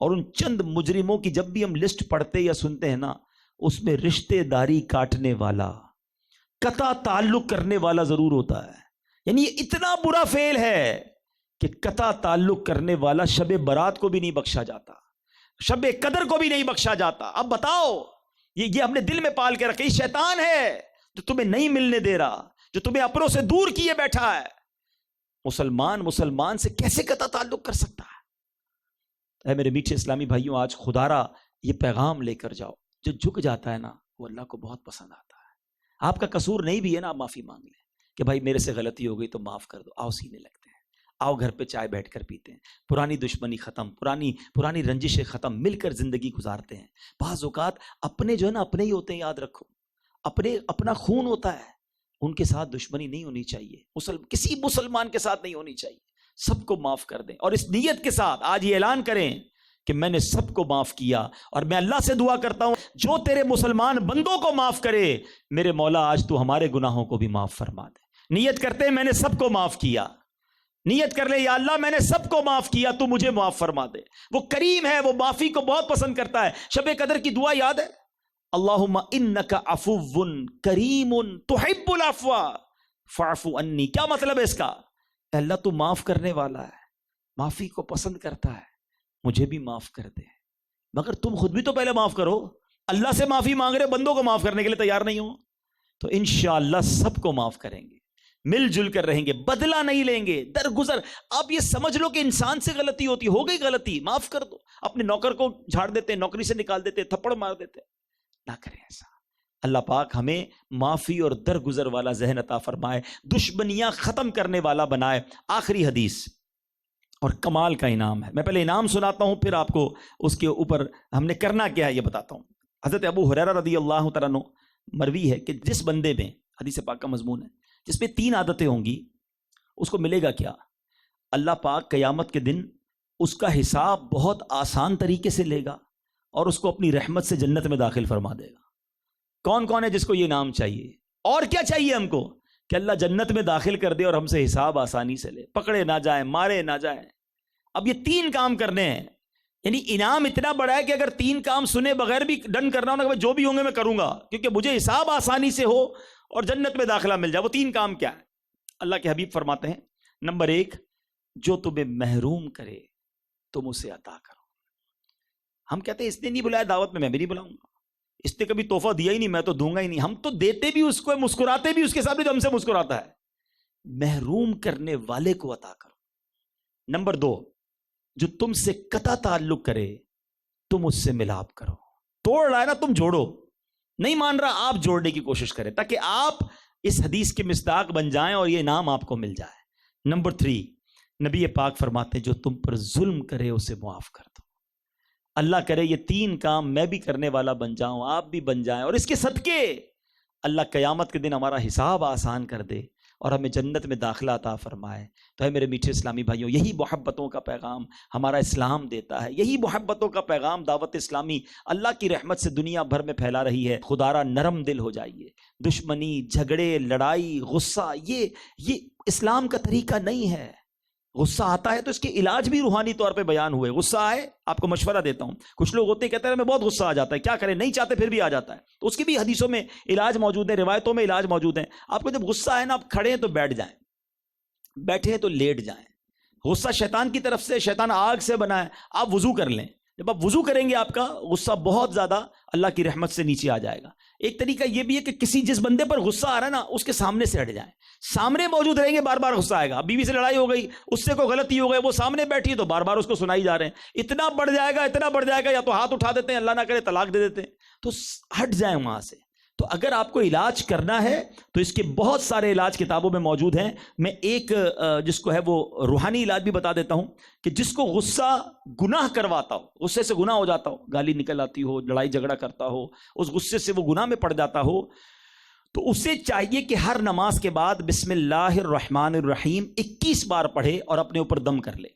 اور ان چند مجرموں کی جب بھی ہم لسٹ پڑھتے یا سنتے ہیں نا، اس میں رشتے داری کاٹنے والا، قطع تعلق کرنے والا ضرور ہوتا ہے. یعنی یہ اتنا برا فعل ہے کہ قطع تعلق کرنے والا شب برات کو بھی نہیں بخشا جاتا، شب قدر کو بھی نہیں بخشا جاتا. اب بتاؤ، یہ ہم نے دل میں پال کے رکھے. یہ شیطان ہے جو تمہیں نہیں ملنے دے رہا، جو تمہیں اپنوں سے دور کیے بیٹھا ہے. مسلمان سے کیسے قطع تعلق کر سکتا ہے؟ اے میرے میٹھے اسلامی بھائیوں، آج خدارا یہ پیغام لے کر جاؤ، جو جھک جاتا ہے نا وہ اللہ کو بہت پسند آتا ہے. آپ کا قصور نہیں بھی ہے نا، آپ معافی مانگ لیں کہ بھائی میرے سے غلطی ہو گئی تو معاف کر دو. آؤ سینے لگتے ہیں، آؤ گھر پہ چائے بیٹھ کر پیتے ہیں، پرانی دشمنی ختم، پرانی رنجشیں ختم، مل کر زندگی گزارتے ہیں. بعض اوقات اپنے جو ہے نا اپنے ہی ہوتے ہیں، یاد رکھو، اپنا خون ہوتا ہے، ان کے ساتھ دشمنی نہیں ہونی چاہیے، کسی مسلمان کے ساتھ نہیں ہونی چاہیے. سب کو معاف کر دیں، اور اس نیت کے ساتھ آج یہ اعلان کریں کہ میں نے سب کو معاف کیا. اور میں اللہ سے دعا کرتا ہوں جو تیرے مسلمان بندوں کو معاف کرے، میرے مولا آج تو ہمارے گناہوں کو بھی معاف فرما دے. نیت کرتے ہیں میں نے سب کو معاف کیا، نیت کر لے یا اللہ میں نے سب کو معاف کیا، تو مجھے معاف فرما دے. وہ کریم ہے، وہ معافی کو بہت پسند کرتا ہے. شب قدر کی دعا یاد ہے؟ اللہم انک عفو کریم تحب العفو فاعف عنی. کیا مطلب ہے اس کا؟ اے اللہ تو معاف کرنے والا ہے، معافی کو پسند کرتا ہے، مجھے بھی معاف کر دے. مگر تم خود بھی تو پہلے معاف کرو. اللہ سے معافی مانگ رہے، بندوں کو معاف کرنے کے لیے تیار نہیں ہو. تو انشاءاللہ سب کو معاف کریں گے، مل جل کر رہیں گے، بدلہ نہیں لیں گے، درگزر. آپ یہ سمجھ لو کہ انسان سے غلطی ہوتی، ہو گئی غلطی، معاف کر دو. اپنے نوکر کو جھاڑ دیتے، نوکری سے نکال دیتے، تھپڑ مار دیتے. نہ کریں ایسا. اللہ پاک ہمیں معافی اور درگزر والا ذہن عطا فرمائے، دشمنیاں ختم کرنے والا بنائے. آخری حدیث اور کمال کا انعام ہے. میں پہلے انعام سناتا ہوں، پھر آپ کو اس کے اوپر ہم نے کرنا کیا ہے یہ بتاتا ہوں. حضرت ابو ہریرہ رضی اللہ تعالیٰ عنہ مروی ہے کہ جس بندے میں، حدیث پاک کا مضمون ہے، جس میں 3 عادتیں ہوں گی اس کو ملے گا کیا؟ اللہ پاک قیامت کے دن اس کا حساب بہت آسان طریقے سے لے گا اور اس کو اپنی رحمت سے جنت میں داخل فرما دے گا. کون کون ہے جس کو یہ انعام چاہیے؟ اور کیا چاہیے ہم کو؟ کہ اللہ جنت میں داخل کر دے اور ہم سے حساب آسانی سے لے، پکڑے نہ جائیں، مارے نہ جائیں. اب یہ 3 کام کرنے ہیں، یعنی انعام اتنا بڑا ہے کہ اگر 3 کام سنے بغیر بھی ڈن کرنا ہونا کہ جو بھی ہوں گے میں کروں گا کیونکہ مجھے حساب آسانی سے ہو اور جنت میں داخلہ مل جائے. وہ 3 کام کیا ہے؟ اللہ کے حبیب فرماتے ہیں، نمبر 1، جو تمہیں محروم کرے تم اسے عطا کرو. ہم کہتے ہیں اس نے نہیں بلایا دعوت میں بھی نہیں بلاؤں گا، اس نے کبھی تحفہ دیا ہی نہیں، میں تو دوں گا ہی نہیں. ہم تو دیتے بھی اس کو، مسکراتے بھی اس کے ساتھ جو ہم سے مسکراتا ہے. محروم کرنے والے کو عطا کرو. نمبر 2، جو تم سے قطع تعلق کرے تم اس سے ملاپ کرو. توڑ رہا ہے نا، تم جوڑو. نہیں مان رہا، آپ جوڑنے کی کوشش کریں تاکہ آپ اس حدیث کے مصداق بن جائیں اور یہ انعام آپ کو مل جائے. نمبر 3، نبی پاک فرماتے ہیں جو تم پر ظلم کرے اسے معاف کر دو. اللہ کرے یہ 3 کام میں بھی کرنے والا بن جاؤں، آپ بھی بن جائیں، اور اس کے صدقے اللہ قیامت کے دن ہمارا حساب آسان کر دے اور ہمیں جنت میں داخلہ عطا فرمائے. تو ہے میرے میٹھے اسلامی بھائیوں، یہی محبتوں کا پیغام ہمارا اسلام دیتا ہے. یہی محبتوں کا پیغام دعوت اسلامی اللہ کی رحمت سے دنیا بھر میں پھیلا رہی ہے. خدارا نرم دل ہو جائیے. دشمنی، جھگڑے، لڑائی، غصہ یہ اسلام کا طریقہ نہیں ہے. غصہ آتا ہے تو اس کے علاج بھی روحانی طور پہ بیان ہوئے. غصہ آئے، آپ کو مشورہ دیتا ہوں، کچھ لوگ ہوتے کہتے ہیں ہمیں بہت غصہ آ جاتا ہے، کیا کریں، نہیں چاہتے پھر بھی آ جاتا ہے. تو اس کی بھی حدیثوں میں علاج موجود ہے، روایتوں میں علاج موجود ہیں. آپ کو جب غصہ آئے نا، آپ کھڑے ہیں تو بیٹھ جائیں، بیٹھے ہیں تو لیٹ جائیں. غصہ شیطان کی طرف سے، شیطان آگ سے بنا ہے. آپ وضو کر لیں. جب آپ وضو کریں گے آپ کا غصہ بہت زیادہ اللہ کی رحمت سے نیچے آ جائے گا. ایک طریقہ یہ بھی ہے کہ جس بندے پر غصہ آ رہا ہے نا اس کے سامنے سے ہٹ جائیں. سامنے موجود رہیں گے بار بار غصہ آئے گا. بیوی سے لڑائی ہو گئی، اس سے کوئی غلطی ہو گئی، وہ سامنے بیٹھی ہے تو بار بار اس کو سنائی جا رہے ہیں. اتنا بڑھ جائے گا یا تو ہاتھ اٹھا دیتے ہیں، اللہ نہ کرے طلاق دے دیتے ہیں. تو ہٹ جائیں وہاں سے. تو اگر آپ کو علاج کرنا ہے تو اس کے بہت سارے علاج کتابوں میں موجود ہیں. میں ایک جس کو ہے وہ روحانی علاج بھی بتا دیتا ہوں کہ جس کو غصہ گناہ کرواتا ہو، غصے سے گناہ ہو جاتا ہو، گالی نکل آتی ہو، لڑائی جھگڑا کرتا ہو، اس غصے سے وہ گناہ میں پڑ جاتا ہو، تو اسے چاہیے کہ ہر نماز کے بعد بسم اللہ الرحمن الرحیم 21 بار پڑھے اور اپنے اوپر دم کر لے.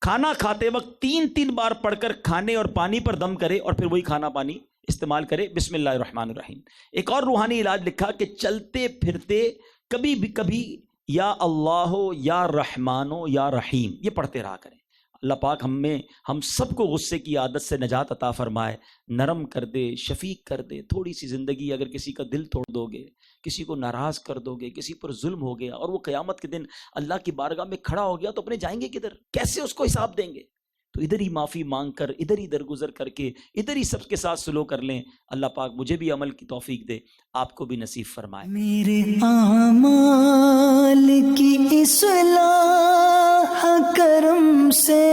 کھانا کھاتے وقت 3 بار پڑھ کر کھانے اور پانی پر دم کرے اور پھر وہی کھانا پانی استعمال کرے. بسم اللہ الرحمن الرحیم. ایک اور روحانی علاج لکھا کہ چلتے پھرتے کبھی یا اللہ یا رحمانو یا رحیم یہ پڑھتے رہا کریں. اللہ پاک ہم سب کو غصے کی عادت سے نجات عطا فرمائے، نرم کر دے، شفیق کر دے. تھوڑی سی زندگی اگر کسی کا دل توڑ دو گے، کسی کو ناراض کر دو گے، کسی پر ظلم ہو گیا اور وہ قیامت کے دن اللہ کی بارگاہ میں کھڑا ہو گیا تو اپنے جائیں گے کدھر؟ کیسے اس کو حساب دیں گے؟ تو ادھر ہی معافی مانگ کر، ادھر ہی درگزر کر کے، ادھر ہی سب کے ساتھ سلوک کر لیں. اللہ پاک مجھے بھی عمل کی توفیق دے، آپ کو بھی نصیب فرمائے. میرے اعمال کی اصلاح کرم سے